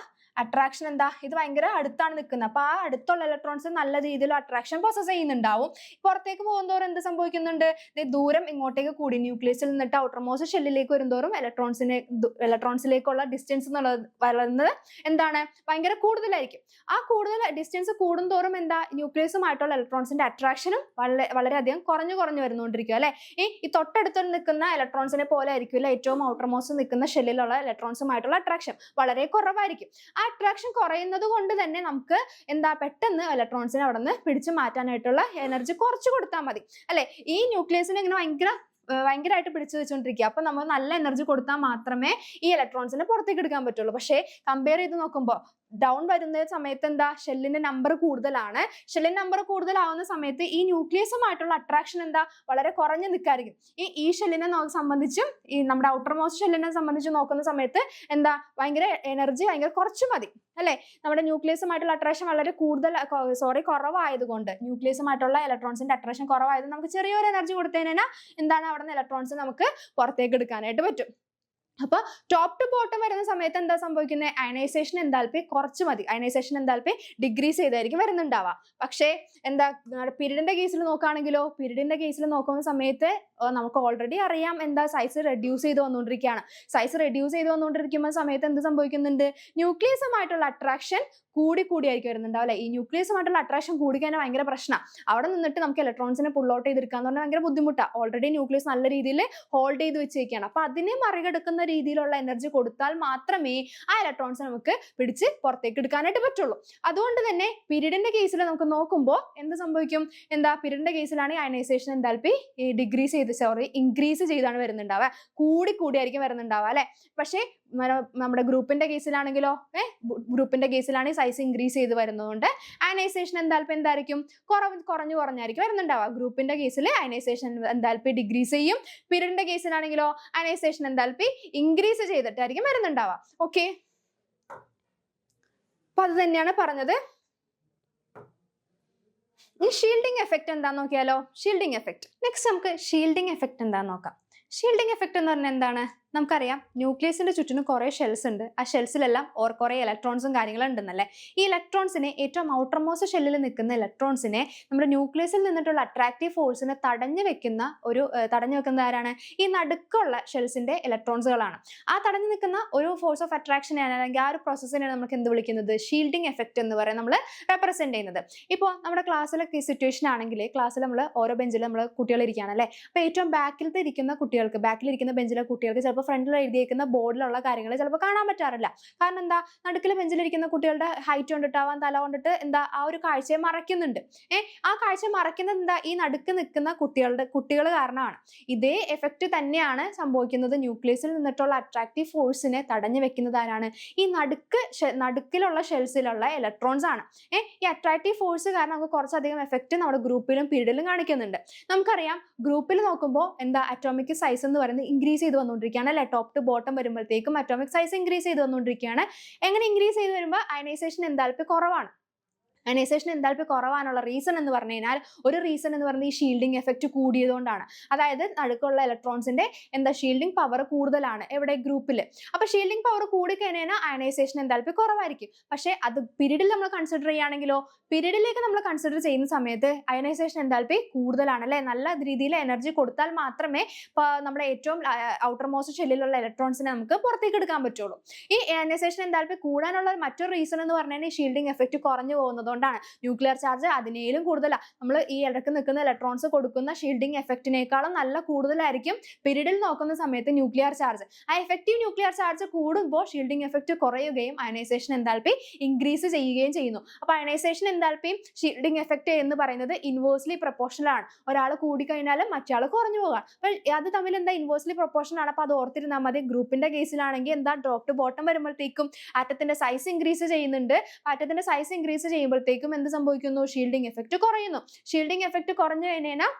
അട്രാക്ഷൻ എന്താ? ഇത് ഭയങ്കര അടുത്താണ് നിൽക്കുന്നത്. അപ്പൊ ആ അടുത്തുള്ള ഇലക്ട്രോൺസ് നല്ല രീതിയിൽ അട്രാക്ഷൻ പ്രോസസ് ചെയ്യുന്നുണ്ടാവും. പുറത്തേക്ക് പോകുന്നതോറും എന്ത് സംഭവിക്കുന്നുണ്ട്? ദൂരം ഇങ്ങോട്ടേക്ക് കൂടി, ന്യൂക്ലിയസിൽ നിന്നിട്ട് ഔട്ടർമോസ്റ്റ് ഷെല്ലിലേക്ക് വരുന്നതോറും ഇലക്ട്രോൺസിലേക്കുള്ള ഡിസ്റ്റൻസ് വരുന്നത് എന്താണ്? ഭയങ്കര കൂടുതലായിരിക്കും. ആ കൂടുതൽ ഡിസ്റ്റൻസ് കൂടുന്തോറും എന്താ? ന്യൂക്ലിയസുമായിട്ടുള്ള ഇലക്ട്രോൺസിന്റെ അട്രാക്ഷനും വളരെയധികം കുറഞ്ഞു വരുന്നുകൊണ്ടിരിക്കും അല്ലെ. ഈ തൊട്ടടുത്ത് നിൽക്കുന്ന ഇലക്ട്രോൺസിനെ പോലെ ആയിരിക്കില്ല ഏറ്റവും ഔട്ടർമോസ്റ്റ് നിൽക്കുന്ന ഷെല്ലിലുള്ള ഇലക്ട്രോൺസുമായിട്ടുള്ള അട്രാക്ഷൻ വളരെ കുറവായിരിക്കും. ആ അട്രാക്ഷൻ കുറയുന്നത് കൊണ്ട് തന്നെ നമുക്ക് എന്താ? പെട്ടെന്ന് ഇലക്ട്രോൺസിനെ അവിടെ നിന്ന് പിടിച്ചു മാറ്റാനായിട്ടുള്ള എനർജി കുറച്ച് കൊടുത്താൽ മതി അല്ലെ. ഈ ന്യൂക്ലിയസിന് ഇങ്ങനെ ഭയങ്കര ഭയങ്കരമായിട്ട് പിടിച്ചു വെച്ചുകൊണ്ടിരിക്കുക. അപ്പൊ നമ്മൾ നല്ല എനർജി കൊടുത്താൽ മാത്രമേ ഈ ഇലക്ട്രോൺസിനെ പുറത്തേക്ക് എടുക്കാൻ പറ്റുള്ളൂ. പക്ഷേ കമ്പയർ ചെയ്ത് നോക്കുമ്പോൾ ഡൗൺ വരുന്ന സമയത്ത് എന്താ, ഷെല്ലിന്റെ നമ്പർ കൂടുതലാണ്. ഷെല്ലിന്റെ നമ്പർ കൂടുതലാവുന്ന സമയത്ത് ഈ ന്യൂക്ലിയസുമായിട്ടുള്ള അട്രാക്ഷൻ എന്താ, വളരെ കുറഞ്ഞു നിൽക്കായിരിക്കും. ഈ ഷെല്ലിനെ സംബന്ധിച്ചും ഈ നമ്മുടെ ഔട്ടർ മോസ്റ്റ് ഷെല്ലിനെ സംബന്ധിച്ച് നോക്കുന്ന സമയത്ത് എന്താ, ഭയങ്കര എനർജി ഭയങ്കര കുറച്ച് മതി അല്ലെ. നമ്മുടെ ന്യൂക്ലിയസുമായിട്ടുള്ള അട്രാക്ഷൻ വളരെ കുറവായതുകൊണ്ട്, ന്യൂക്ലിയസുമായിട്ടുള്ള ഇലക്ട്രോൺസിന്റെ അട്രാക്ഷൻ കുറവായത് നമുക്ക് ചെറിയൊരു എനർജി കൊടുത്തതിനാൽ എന്താണ്, അവിടെ നിന്ന് ഇലക്ട്രോൺസ് നമുക്ക് പുറത്തേക്ക് എടുക്കാനായിട്ട് പറ്റും. അപ്പൊ ടോപ്പ് ടു ബോട്ടം വരുന്ന സമയത്ത് എന്താ സംഭവിക്കുന്നത്, അയണൈസേഷൻ എന്താൽപ്പി കുറച്ച് മതി. അയണൈസേഷൻ എന്താൽപ്പി ഡിഗ്രീസ് ചെയ്തായിരിക്കും വരുന്നുണ്ടാവുക. പക്ഷേ എന്താ, പിരിഡിന്റെ കേസിൽ നോക്കുകയാണെങ്കിലോ, പിരിഡിന്റെ കേസിൽ നോക്കുന്ന സമയത്ത് നമുക്ക് ഓൾറെഡി അറിയാം എന്താ, സൈസ് റെഡ്യൂസ് ചെയ്ത് വന്നുകൊണ്ടിരിക്കുകയാണ്. സൈസ് റെഡ്യൂസ് ചെയ്ത് വന്നുകൊണ്ടിരിക്കുന്ന സമയത്ത് എന്ത് സംഭവിക്കുന്നുണ്ട്, ന്യൂക്ലിയസുമായിട്ടുള്ള അട്രാക്ഷൻ കൂടിയായിരിക്കും വരുന്നുണ്ടാവും അല്ലെ. ഈ ന്യൂക്ലിയസുമായിട്ടുള്ള അട്രാക്ഷൻ കൂടിക്കഴിഞ്ഞാൽ ഭയങ്കര പ്രശ്നമാണ്. അവിടെ നിന്നിട്ട് നമുക്ക് ഇലക്ട്രോൺസിനെ പുൾ ഔട്ട് ചെയ്തെടുക്കാന്ന് പറഞ്ഞാൽ ഭയങ്കര ബുദ്ധിമുട്ടാണ്. ഓൾറെഡി ന്യൂക്ലിയസ് നല്ല രീതിയിൽ ഹോൾഡ് ചെയ്ത് വെച്ചേക്കാണ്. അപ്പൊ അതിനെ മറികടക്കുന്ന രീതിയിലുള്ള എനർജി കൊടുത്താൽ മാത്രമേ ആ ഇലക്ട്രോൺസ് നമുക്ക് പിടിച്ച് പുറത്തേക്ക് എടുക്കാനായിട്ട് പറ്റുള്ളൂ. അതുകൊണ്ട് തന്നെ പിരിഡിന്റെ കേസിൽ നമുക്ക് നോക്കുമ്പോൾ എന്ത് സംഭവിക്കും, എന്താ, പിരിഡിന്റെ കേസിലാണ് അയണൈസേഷൻ എന്താൽപ്പി ഇൻക്രീസ് ചെയ്താണ് വരുന്നുണ്ടാവുക. കൂടിയായിരിക്കും വരുന്നുണ്ടാവുക അല്ലെ. പക്ഷേ നമ്മുടെ ഗ്രൂപ്പിന്റെ കേസിലാണെങ്കിലോ, ഗ്രൂപ്പിന്റെ കേസിലാണ് സൈസ് ഇൻക്രീസ് ചെയ്ത് വരുന്നതുകൊണ്ട് അയനൈസേഷൻ എന്താൽപ്പി എന്തായിരിക്കും, കുറഞ്ഞായിരിക്കും വരുന്നുണ്ടാവുക. ഗ്രൂപ്പിന്റെ കേസിൽ അയനൈസേഷൻ എന്താൽപ്പി ഡിഗ്രീസ് ചെയ്യും. പിരിഡിന്റെ കേസിലാണെങ്കിലോ അയനൈസേഷൻ എന്താൽപ്പി ഇൻക്രീസ് ചെയ്തിട്ടായിരിക്കും വരുന്നുണ്ടാവുക. ഓക്കെ, അപ്പൊ അത് തന്നെയാണ് പറഞ്ഞത്. ഈ ഷീൽഡിംഗ് എഫക്റ്റ് എന്താന്ന് നോക്കിയാലോ. ഷീൽഡിംഗ് എഫക്റ്റ്, നെക്സ്റ്റ് നമുക്ക് ഷീൽഡിംഗ് എഫക്റ്റ് എന്താന്ന് നോക്കാം. ഷീൽഡിംഗ് എഫക്റ്റ് എന്ന് പറഞ്ഞാൽ എന്താണ്, നമുക്കറിയാം ന്യൂക്ലിയസിന്റെ ചുറ്റിനും കുറെ ഷെൽസ് ഉണ്ട്. ആ ഷെൽസിലെല്ലാം കുറെ ഇലക്ട്രോൺസും കാര്യങ്ങളും ഉണ്ടെന്നല്ലേ. ഈ ഇലക്ട്രോൺസിനെ, ഏറ്റവും ഔട്ടർമോസ്റ്റ് ഷെല്ലിൽ നിൽക്കുന്ന ഇലക്ട്രോൺസിനെ നമ്മുടെ ന്യൂക്ലിയസിൽ നിന്നിട്ടുള്ള അട്രാക്റ്റീവ് ഫോഴ്സിനെ തടഞ്ഞു വെക്കുന്ന ആരാണ്, ഈ നടുക്കുള്ള ഷെൽസിന്റെ ഇലക്ട്രോൺസുകളാണ്. ആ തടഞ്ഞു നിൽക്കുന്ന ഒരു ഫോഴ്സ് ഓഫ് അട്രാക്ഷൻ അല്ലെങ്കിൽ ആ ഒരു പ്രോസസ്സിനെയാണ് നമുക്ക് എന്ത് വിളിക്കുന്നത്, ഷീൽഡിംഗ് എഫക്റ്റ് എന്ന് പറയാൻ നമ്മൾ റെപ്രസെന്റ് ചെയ്യുന്നത്. ഇപ്പോൾ നമ്മുടെ ക്ലാസ്സിലൊക്കെ സിറ്റുവേഷൻ ആണെങ്കിൽ, ക്ലാസ്സിൽ നമ്മൾ ഓരോ ബെഞ്ചിൽ നമ്മൾ കുട്ടികൾ ഇരിക്കുകയാണ് അല്ലേ. അപ്പോൾ ഏറ്റവും ബാക്കിലിരിക്കുന്ന ബെഞ്ചിലെ കുട്ടികൾക്ക് ചിലപ്പോൾ ഫ്രണ്ടിൽ എഴുതിയേക്കുന്ന ബോർഡിലുള്ള കാര്യങ്ങൾ ചിലപ്പോൾ കാണാൻ പറ്റാറില്ല. കാരണം എന്താ, നടുക്കിൽ ബെഞ്ചിലിരിക്കുന്ന കുട്ടികളുടെ ഹൈറ്റ് കൊണ്ടിട്ടാവാൻ, തല കൊണ്ടിട്ട് എന്താ, ആ ഒരു കാഴ്ചയെ മറയ്ക്കുന്നുണ്ട്. ആ കാഴ്ച മറയ്ക്കുന്നത് എന്താ, ഈ നടുക്ക് നിൽക്കുന്ന കുട്ടികൾ കാരണമാണ്. ഇതേ എഫക്റ്റ് തന്നെയാണ് സംഭവിക്കുന്നത് ന്യൂക്ലിയസിൽ നിന്നിട്ടുള്ള അട്രാക്റ്റീവ് ഫോഴ്സിനെ തടഞ്ഞു വെക്കുന്നത് ആരാണ്, ഈ നടുക്കിലുള്ള ഷെൽസിലുള്ള ഇലക്ട്രോൺസ് ആണ്. ഈ അട്രാക്റ്റീവ് ഫോഴ്സ് കാരണം നമുക്ക് കുറച്ചധികം എഫക്റ്റ് നമ്മുടെ ഗ്രൂപ്പിലും പീരിയഡിലും കാണിക്കുന്നുണ്ട്. നമുക്കറിയാം ഗ്രൂപ്പിൽ നോക്കുമ്പോൾ എന്താ, അറ്റോമിക് സൈസ് എന്ന് പറയുന്നത് ഇൻക്രീസ് ചെയ്ത് വന്നുകൊണ്ടിരിക്കുകയാണ് അല്ലെ. ടോപ്പ് ടു ബോട്ടം വരുമ്പോഴത്തേക്കും അറ്റോമിക് സൈസ് ഇൻക്രീസ് ചെയ്ത് വന്നുകൊണ്ടിരിക്കുകയാണ്. എങ്ങനെ ഇൻക്രീസ് ചെയ്ത് വരുമ്പോൾ അയനൈസേഷൻ എന്താൽപ്പി കുറവാണ്. അയനൈസേഷൻ എന്താൽപ്പി കുറവാനുള്ള റീസൺ എന്ന് പറഞ്ഞു കഴിഞ്ഞാൽ, ഒരു റീസൺ എന്ന് പറയുന്നത് ഈ ഷീൽഡിംഗ് എഫക്റ്റ് കൂടിയതുകൊണ്ടാണ്. അതായത് നടുക്കുള്ള ഇലക്ട്രോൺസിന്റെ ഷീൽഡിംഗ് പവർ കൂടുതലാണ് എവിടെ, ഗ്രൂപ്പിൽ. അപ്പൊ ഷീൽഡിംഗ് പവർ കൂടിക്കഴിഞ്ഞാൽ അയനൈസേഷൻ എന്താൽപ്പി കുറവായിരിക്കും. പക്ഷേ അത് പീരിയഡിൽ നമ്മൾ കൺസിഡർ ചെയ്യുകയാണെങ്കിലോ, പീരിയഡിലേക്ക് നമ്മൾ കൺസിഡർ ചെയ്യുന്ന സമയത്ത് അയനൈസേഷൻ എന്താൽപ്പി കൂടുതലാണ് അല്ലെ. നല്ല രീതിയിൽ എനർജി കൊടുത്താൽ മാത്രമേ നമ്മുടെ ഏറ്റവും ഔട്ടർ മോസ്റ്റ് ഷെല്ലിലുള്ള ഇലക്ട്രോൺസിനെ നമുക്ക് പുറത്തേക്ക് എടുക്കാൻ പറ്റുള്ളൂ. ഈ അയനൈസേഷൻ എന്താൽപ്പി കൂടാനുള്ള മറ്റൊരു റീസൺ എന്ന് പറഞ്ഞാൽ ഈ ഷീൽഡിംഗ് എഫക്റ്റ് കുറഞ്ഞു പോകുന്നത് ാണ്. ന്യൂക്ലിയർ ചാർജ് അതിനേലും കൂടുതലാണ്. നമ്മൾ ഈ ഇടയ്ക്ക് നിൽക്കുന്ന ഇലക്ട്രോൺസ് കൊടുക്കുന്ന ഷീൽഡിംഗ് എഫക്റ്റിനേക്കാളും നല്ല കൂടുതലായിരിക്കും പീരിയഡിൽ നോക്കുന്ന സമയത്ത് ന്യൂക്ലിയർ ചാർജ്. ആ എഫക്റ്റീവ് ന്യൂക്ലിയർ ചാർജ് കൂടുമ്പോൾ ഷീൽഡിംഗ് എഫക്റ്റ് കുറയുകയും അയനൈസേഷൻ എന്താൽപ്പി ഇൻക്രീസ് ചെയ്യുകയും ചെയ്യുന്നു. അപ്പോൾ അയനൈസേഷൻ എന്താൽപ്പിയും ഷീൽഡിംഗ് എഫക്റ്റ് എന്ന് പറയുന്നത് ഇൻവേഴ്സ്ലി പ്രൊപ്പോർഷണൽ ആണ്. ഒരാൾ കൂടിക്കഴിഞ്ഞാലും മറ്റേ കുറഞ്ഞു പോകാം. അപ്പോൾ അത് തമ്മിൽ എന്താ, ഇൻവേഴ്സ്ലി പ്രൊപ്പോർഷണൽ ആണ്. അപ്പോൾ അത് ഓർത്തിരുന്നാൽ മതി. ഗ്രൂപ്പിന്റെ കേസിലാണെങ്കിൽ എന്താ, ടോപ്പ് ടു ബോട്ടം വരുമ്പോഴത്തേക്കും ആറ്റത്തിന്റെ സൈസ് ഇൻക്രീസ് ചെയ്യുന്നുണ്ട്. ആറ്റത്തിന്റെ സൈസ് ഇൻക്രീസ് ചെയ്യുമ്പോഴത്തേക്കും എന്ത് സംഭവിക്കുന്നു, ഷീൽഡിംഗ് എഫക്റ്റ് കുറയുന്നു. ഷീൽഡിംഗ് എഫക്റ്റ് കുറഞ്ഞു കഴിഞ്ഞാൽ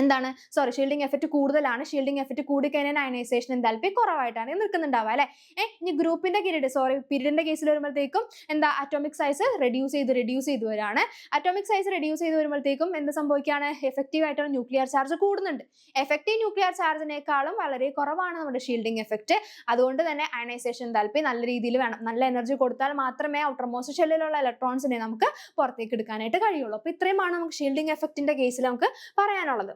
എന്താണ്, ഷീൽഡിംഗ് എഫക്റ്റ് കൂടുതലാണ്. ഷീൽഡിംഗ് എഫക്റ്റ് കൂടിക്കഴിഞ്ഞാൽ അയനൈസേഷൻ എന്താൽപ്പി കുറവായിട്ടാണ് നിൽക്കുന്നുണ്ടാവുക അല്ലെ. ഇനി ഗ്രൂപ്പിന്റെ പീരിയഡിന്റെ കേസിൽ വരുമ്പോഴത്തേക്കും എന്താ, അറ്റോമിക് സൈസ് റെഡ്യൂസ് ചെയ്ത് വരാണ്. അറ്റോമിക് സൈസ് റെഡ്യൂസ് ചെയ്ത് വരുമ്പോഴത്തേക്കും എന്ത് സംഭവിക്കുകയാണ്, എഫക്റ്റീവ് ആയിട്ടുള്ള ന്യൂക്ലിയർ ചാർജ് കൂടുന്നുണ്ട്. എഫക്റ്റീവ് ന്യൂക്ലിയർ ചാർജിനേക്കാളും വളരെ കുറവാണ് നമ്മുടെ ഷീൽഡിംഗ് എഫക്റ്റ്. അതുകൊണ്ട് തന്നെ അയനൈസേഷൻ എന്താൽപ്പി നല്ല രീതിയിൽ വേണം. നല്ല എനർജി കൊടുത്താൽ മാത്രമേ ഔട്ടർമോസ്റ്റ് ഷെല്ലിലുള്ള ഇലക്ട്രോൺസിനെ നമുക്ക് പുറത്തേക്ക് എടുക്കാനായിട്ട് കഴിയുള്ളൂ. അപ്പൊ ഇത്രയുമാണ് നമുക്ക് ഷീൽഡിംഗ് എഫക്റ്റിന്റെ കേസിൽ നമുക്ക് പറയാനുള്ളത്.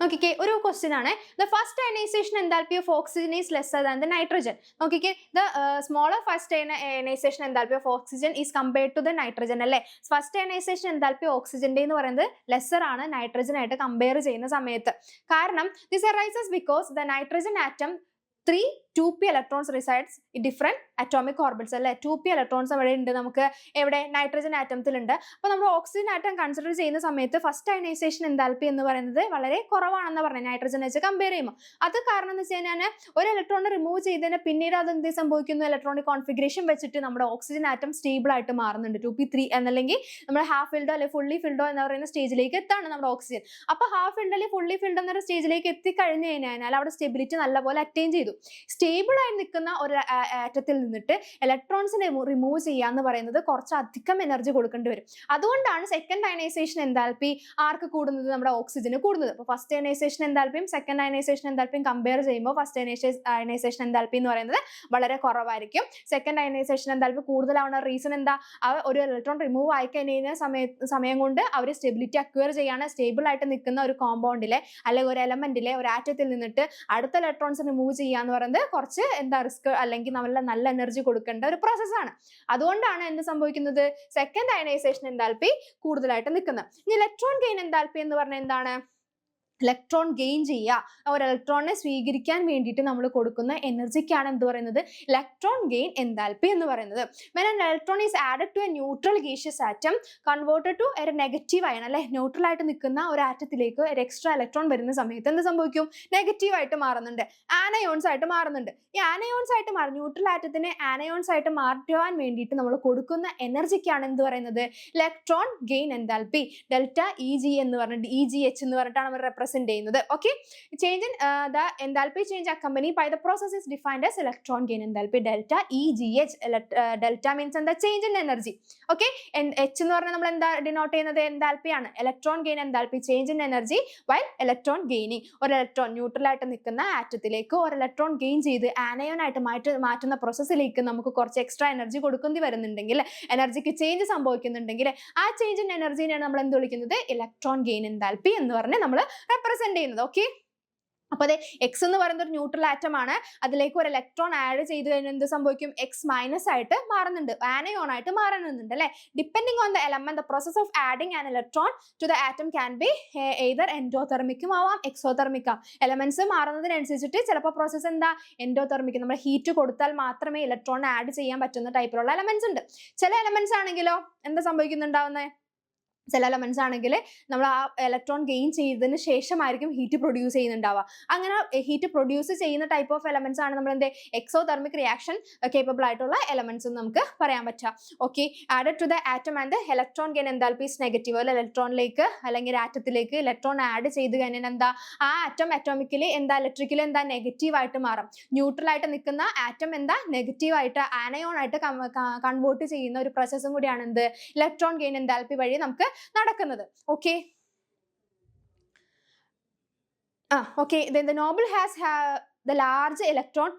നോക്കിക്കേ, ഒരു ക്വസ്റ്റ്യൻ ആണ്. The first ionisation enthalpy of oxygen is lesser than the nitrogen. നോക്കിക്കേ, the smaller first ionisation enthalpy of oxygen is compared to the nitrogen അല്ലേ. ഫസ്റ്റ് അയനൈസേഷൻ എൻതാൽപ്പി ഓക്സിജന്റെ എന്ന് പറയുന്നത് ലെസ്സർ ആണ് നൈട്രജൻ ആയിട്ട് കമ്പയർ ചെയ്യുന്ന സമയത്ത്. കാരണം this arises because the nitrogen atom 3 2p electrons resides in different atomic orbits അല്ലെ. 2p electrons അവിടെ ഉണ്ട് നമുക്ക് എവിടെ നൈട്രജൻ ആറ്റത്തിലുണ്ട്. അപ്പോൾ നമ്മൾ ഓക്സിജൻ ആറ്റം കൺസിഡർ ചെയ്യുന്ന സമയത്ത് ഫസ്റ്റ് അയനൈസേഷൻ എൻതാൽപ്പി എന്ന് പറയുന്നത് വളരെ കുറവാണെന്ന് പറഞ്ഞത് നൈട്രജൻ വെച്ച് കമ്പയർ ചെയ്യുമ്പോൾ. അത് കാരണം എന്ന് വെച്ച് കഴിഞ്ഞാൽ ഒരു ഇലക്ട്രോൺ റിമൂവ് ചെയ്തതിന് പിന്നീട് അത് എന്ത് സംഭവിക്കുന്നു, ഇലക്ട്രോണിക് കോൺഫിഗറേഷൻ വെച്ചിട്ട് നമ്മുടെ ഓക്സിജൻ ആറ്റം സ്റ്റേബിൾ ആയിട്ട് മാറുന്നുണ്ട്. 2p3 എന്നല്ലെങ്കിൽ നമ്മൾ ഹാഫ് ഫിൽഡോ അല്ലെങ്കിൽ ഫുള്ളി ഫിൽഡോ എന്ന് പറയുന്ന സ്റ്റേജിലേക്ക് എത്താണ് നമ്മുടെ ഓക്സിജൻ. അപ്പോൾ ഹാഫ് ഫിൽഡ് അല്ലെങ്കിൽ ഫുള്ളി ഫിൽഡ് എന്ന സ്റ്റേജിലേക്ക് എത്തിക്കഴിഞ്ഞു കഴിഞ്ഞാൽ അവിടെ സ്റ്റെബിലിറ്റി നല്ലപോലെ അറ്റൈൻ ചെയ്തു. സ്റ്റേബിൾ ആയി നിൽക്കുന്ന ഒരു ആറ്റത്തിൽ നിന്നിട്ട് ഇലക്ട്രോൺസിനെ റിമൂവ് ചെയ്യാന്ന് പറയുന്നത് കുറച്ചധികം എനർജി കൊടുക്കേണ്ടി വരും. അതുകൊണ്ടാണ് സെക്കൻഡ് അയനൈസേഷൻ എൻതാൽപ്പി ആർക്ക് കൂടുന്നത്, നമ്മുടെ ഓക്സിജന് കൂടുന്നത്. അപ്പോൾ ഫസ്റ്റ് അയനൈസേഷൻ എൻതാൽപ്പിയും സെക്കൻഡ് അയനൈസേഷൻ എൻതാൽപ്പിയും കമ്പയർ ചെയ്യുമ്പോൾ ഫസ്റ്റ് അയനൈസേഷൻ എൻതാൽപ്പി എന്ന് പറയുന്നത് വളരെ കുറവായിരിക്കും. സെക്കൻഡ് അയനൈസേഷൻ എൻതാൽപ്പി കൂടുതലാവുന്ന റീസൺ എന്താ, ഒരു ഇലക്ട്രോൺ റിമൂവ് ആയി കഴിഞ്ഞ സമയം കൊണ്ട് അവർ സ്റ്റെബിലിറ്റി അക്വയർ ചെയ്യാണ്. സ്റ്റേബിൾ ആയിട്ട് നിൽക്കുന്ന ഒരു കോമ്പൗണ്ടിലെ അല്ലെങ്കിൽ ഒരു എലമെന്റിലെ ഒരു ആറ്റത്തിൽ നിന്നിട്ട് അടുത്ത ഇലക്ട്രോൺസ് റിമൂവ് ചെയ്യാന്ന് പറയുന്നത് കുറച്ച് റിസ്ക് അല്ലെങ്കിൽ നല്ല എനർജി കൊടുക്കേണ്ട ഒരു പ്രോസസ്സാണ്. അതുകൊണ്ടാണ് എന്ത് സംഭവിക്കുന്നത്, സെക്കൻഡ് അയനൈസേഷൻ എൻതാൽപ്പി കൂടുതലായിട്ട് നിൽക്കുന്നത്. ഇനി ഇലക്ട്രോൺ ഗെയിൻ എൻതാൽപ്പി എന്ന് പറഞ്ഞാൽ എന്താണ്, ഇലക്ട്രോൺ ഗെയിൻ ചെയ്യുക, ഒരു ഇലക്ട്രോണിനെ സ്വീകരിക്കാൻ വേണ്ടിയിട്ട് നമ്മൾ കൊടുക്കുന്ന എനർജിക്കാണ് എന്ത് പറയുന്നത്, ഇലക്ട്രോൺ ഗെയിൻ എൻതാൽപ്പി എന്ന് പറയുന്നത്. when an electron is added to a neutral gaseous atom converted to a negative ion അല്ലെ, ന്യൂട്രൽ ആയിട്ട് നിൽക്കുന്ന ഒരു ആറ്റത്തിലേക്ക് ഒരു എക്സ്ട്രാ ഇലക്ട്രോൺ വരുന്ന സമയത്ത് എന്ത് സംഭവിക്കും, നെഗറ്റീവ് ആയിട്ട് മാറുന്നുണ്ട്, ആനയോൺസ് ആയിട്ട് മാറുന്നുണ്ട്. ഈ ആനയോൺസ് ആയിട്ട് ന്യൂട്രൽ ആറ്റത്തിനെ ആനയോൺസ് ആയിട്ട് മാറ്റുവാൻ വേണ്ടിയിട്ട് നമ്മൾ കൊടുക്കുന്ന എനർജിക്കാണ് എന്ത് പറയുന്നത്, electron gain enthalpy. Delta E എന്ന് പറഞ്ഞിട്ട് EGH എന്ന് പറഞ്ഞിട്ടാണ് നമ്മൾ represent ചെയ്യുന്നത്. Okay, change in the enthalpy change accompanied by the process is defined as electron gain enthalpy. Delta EGH, delta means the change in energy. Okay, and H എന്ന് പറഞ്ഞാൽ നമ്മൾ എന്താ ഡിനോട്ട് ചെയ്യുന്നത്, എൻതാൽപ്പി ആണ്. Electron gain enthalpy, change in energy while electron gaining. ഒരു ഇലക്ട്രോൺ ന്യൂട്രൽ ആയിട്ട് നിൽക്കുന്ന ആറ്റത്തിലേക്ക് ഒരു ഇലക്ട്രോൺ ഗെയിൻ ചെയ്ത് ആനയോൺ ആയിട്ട് മാറ്റുന്ന പ്രോസസ്സിലേക്ക് നമുക്ക് കുറച്ച് എക്സ്ട്രാ എനർജി കൊടുക്കേണ്ടി വരുന്നുണ്ടെങ്കിൽ, എനർജിക്ക് ചേഞ്ച് സംഭവിക്കുന്നുണ്ടെങ്കിൽ ആ ചേഞ്ച് ഇൻ എനർജിനെയാണ് നമ്മൾ എന്ത് വിളിക്കുന്നത്, ഇലക്ട്രോൺ ഗെയിൻ എൻതാൽപ്പി എന്ന് പറഞ്ഞ് നമ്മൾ റെപ്രസെന്റ് ചെയ്യുന്നത്. ഓക്കെ, അപ്പോൾ അതെ എക്സ് എന്ന് പറയുന്ന ഒരു ന്യൂട്രൽ ആറ്റം ആണ്, അതിലേക്ക് ഒരു ഇലക്ട്രോൺ ആഡ് ചെയ്ത് കഴിഞ്ഞാൽ എന്ത് സംഭവിക്കും, എക്സ് മൈനസ് ആയിട്ട് മാറുന്നുണ്ട്, ആനയോൺ ആയിട്ട് മാറുന്നുണ്ട് അല്ലെ. Depending on the element, the process of adding an electron to the atom can be either എൻഡോതെർമിക്കും ആവാം എക്സോതെർമിക് ആവാം. എലമെന്റ്സ് മാറുന്നതിനനുസരിച്ചിട്ട് ചിലപ്പോൾ പ്രോസസ് എന്താ, എൻഡോതെർമിക്, നമ്മൾ ഹീറ്റ് കൊടുത്താൽ മാത്രമേ ഇലക്ട്രോൺ ആഡ് ചെയ്യാൻ പറ്റുന്ന ടൈപ്പിലുള്ള എലമെന്റ്സ് ഉണ്ട്. ചില എലമെന്റ്സ് ആണെങ്കിലോ എന്താ സംഭവിക്കുന്നുണ്ടാവുന്നത്, ചില എലമെന്റ്സ് ആണെങ്കിൽ നമ്മൾ ആ ഇലക്ട്രോൺ ഗെയിൻ ചെയ്തതിന് ശേഷമായിരിക്കും ഹീറ്റ് പ്രൊഡ്യൂസ് ചെയ്യുന്നുണ്ടാവുക. അങ്ങനെ ഹീറ്റ് പ്രൊഡ്യൂസ് ചെയ്യുന്ന ടൈപ്പ് ഓഫ് എലമെന്റ്സ് ആണ് നമ്മൾ എന്ത് എക്സോതെർമിക് റിയാക്ഷൻ കേപ്പബിൾ ആയിട്ടുള്ള എലമെന്റ്സ് എന്ന് നമുക്ക് പറയാൻ പറ്റുക. Okay, added to the atom and electron gain enthalpy is negative. അല്ല, ഇലക്ട്രോണിലേക്ക് അല്ലെങ്കിൽ ആറ്റത്തിലേക്ക് ഇലക്ട്രോൺ ആഡ് ചെയ്ത് കഴിഞ്ഞാൽ എന്താ, ആ ആറ്റം അറ്റോമിക്കലി എന്താ ഇലക്ട്രിക്കലി എന്താ നെഗറ്റീവ് ആയിട്ട് മാറും. ന്യൂട്രൽ ആയിട്ട് നിൽക്കുന്ന ആറ്റം എന്താ നെഗറ്റീവ് ആയിട്ട് ആനയോൺ ആയിട്ട് കൺവേർട്ട് ചെയ്യുന്ന ഒരു പ്രോസസ്സും കൂടിയാണ് എന്ത്, ഇലക്ട്രോൺ ഗെയിൻ എൻതാൽപ്പി വഴി നമുക്ക് നടക്കുന്നത്. Okay, then the Nobel has the large electron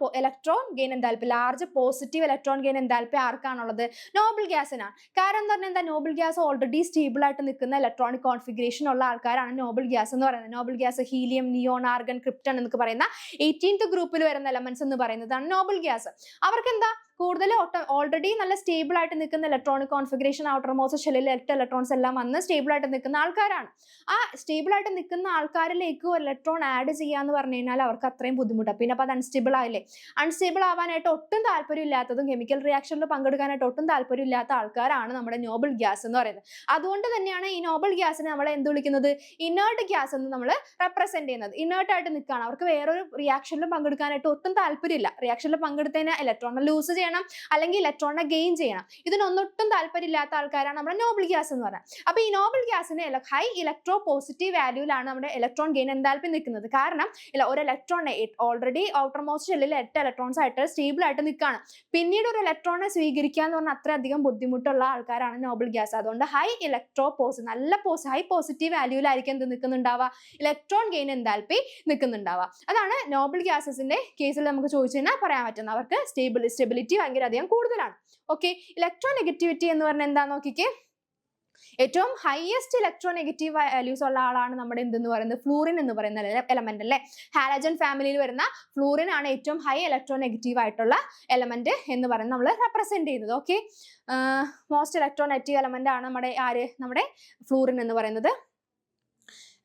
gain enthalpy, large positive electron gain enthalpy ആർക്കാണുള്ളത്, നോബൽ ഗ്യാസിനാണ്. കാരണം എന്ന് പറഞ്ഞാൽ എന്താ, നോബൽ ഗ്യാസ് ഓൾറെഡി സ്റ്റേബിൾ ആയിട്ട് നിൽക്കുന്ന ഇലക്ട്രോണിക് കോൺഫിഗറേഷൻ ഉള്ള ആൾക്കാരാണ് നോബൽ ഗ്യാസ് എന്ന് പറയുന്നത്. Nobel gas helium, neon, argon, krypton എന്നൊക്കെ പറയുന്ന 18th ഗ്രൂപ്പിൽ വരുന്ന എലമെന്റ്സ് എന്ന് പറയുന്നതാണ് നോബൽ ഗ്യാസ്. അവർക്ക് എന്താ കൂടുതൽ ഓൾറെഡി നല്ല സ്റ്റേബിൾ ആയിട്ട് നിൽക്കുന്ന ഇലക്ട്രോണിക് കോൺഫിഗറേഷൻ, ഔട്ടർ മോസ്റ്റ് ഷെല്ലിൽ 8 ഇലക്ട്രോൺസ് എല്ലാം വന്ന് സ്റ്റേബിൾ ആയിട്ട് നിൽക്കുന്ന ആൾക്കാരാണ്. ആ സ്റ്റേബിൾ ആയിട്ട് നിൽക്കുന്ന ആൾക്കാരിലേക്ക് ഒരു ഇലക്ട്രോൺ ആഡ് ചെയ്യാന്ന് പറഞ്ഞു കഴിഞ്ഞാൽ അവർക്ക് അത്രയും ബുദ്ധിമുട്ടാണ്. പിന്നെ അപ്പോൾ അത് അൺസ്റ്റേബിൾ ആയില്ലേ. അൺസ്റ്റേബിൾ ആവാനായിട്ട് ഒട്ടും താല്പര്യമില്ലാത്തതും കെമിക്കൽ റിയാക്ഷനിൽ പങ്കെടുക്കാനായിട്ട് ഒട്ടും താല്പര്യമില്ലാത്ത ആൾക്കാരാണ് നമ്മുടെ നോബൽ ഗ്യാസ് എന്ന് പറയുന്നത്. അതുകൊണ്ട് തന്നെയാണ് ഈ നോബൽ ഗ്യാസിനെ നമ്മൾ എന്ത് വിളിക്കുന്നത്, ഇനേർട്ട് ഗ്യാസ് എന്ന് നമ്മൾ റെപ്രസെന്റ് ചെയ്യുന്നത്. ഇനേർട്ട് ആയിട്ട് നിൽക്കുകയാണ്, അവർക്ക് വേറൊരു റിയാക്ഷനിൽ പങ്കെടുക്കാനായിട്ട് ഒട്ടും താല്പര്യമില്ല. റിയാക്ഷനിൽ പങ്കെടുത്തതിനാൽ ഇലക്ട്രോണെ ലൂസ് ചെയ്യണം അല്ലെങ്കിൽ ഇലക്ട്രോണെ ഗെയിൻ ചെയ്യണം, ഇതിനൊന്നൊട്ടും താല്പര്യമില്ലാത്ത ആൾക്കാരാണ് നമ്മുടെ നോബൽ ഗ്യാസ് എന്ന് പറയുന്നത്. അപ്പൊ ഈ നോബൽ ഗ്യാസിന് ഹൈ ഇലക്ട്രോ പോസിറ്റീവ് വാല്യൂലാണ് നമ്മുടെ ഇലക്ട്രോൺ ഗെയിൻ എൻതാൽപ്പി നിൽക്കുന്നത്. കാരണം ഒരു ഇലക്ട്രോണെ ഓൾറെഡി ഔട്ടർ മോസ്റ്റ് ഷെല്ലിൽ 8 ഇലക്ട്രോൺസ് ആയിട്ട് സ്റ്റേബിൾ ആയിട്ട് നിൽക്കുകയാണ്. പിന്നീട് ഒരു ഇലക്ട്രോണെ സ്വീകരിക്കുക എന്ന് പറഞ്ഞാൽ അത്രയധികം ബുദ്ധിമുട്ടുള്ള ആൾക്കാരാണ് നോബൽ ഗ്യാസ്. അതുകൊണ്ട് ഹൈ ഇലക്ട്രോ നല്ല ഹൈ പോസിറ്റീവ് വാല്യൂലായിരിക്കും എന്ത് നിൽക്കുന്നുണ്ടാവുക, ഇലക്ട്രോൺ ഗെയിൻ എൻതാൽപ്പി നിൽക്കുന്നുണ്ടാവുക. അതാണ് നോബൽ ഗ്യാസസിന്റെ കേസിൽ നമുക്ക് ചോദിച്ചു കഴിഞ്ഞാൽ പറയാൻ പറ്റുന്നത്, അവർക്ക് സ്റ്റെബിലിറ്റി ഭയങ്കര അധികം കൂടുതലാണ്. ഓക്കെ, ഇലക്ട്രോ നെഗറ്റിവിറ്റി എന്ന് പറഞ്ഞാൽ എന്താ നോക്കിക്കേ, ഏറ്റവും ഹയസ്റ്റ് ഇലക്ട്രോ നെഗറ്റീവ് വാല്യൂസ് ഉള്ള ആളാണ് നമ്മുടെ എന്തെന്ന് പറയുന്നത്, ഫ്ലൂറിൻ എന്ന് പറയുന്ന എലമെന്റ് അല്ലേ. ഹാലജൻ ഫാമിലിയിൽ വരുന്ന ഫ്ലൂറിൻ ആണ് ഏറ്റവും ഹൈ ഇലക്ട്രോ നെഗറ്റീവ് ആയിട്ടുള്ള എലമെന്റ് എന്ന് പറയുന്നത് നമ്മൾ റെപ്രസെന്റ് ചെയ്യുന്നത്. Okay, most electro negative element ആണ് നമ്മുടെ ഫ്ലൂറിൻ എന്ന് പറയുന്നത്.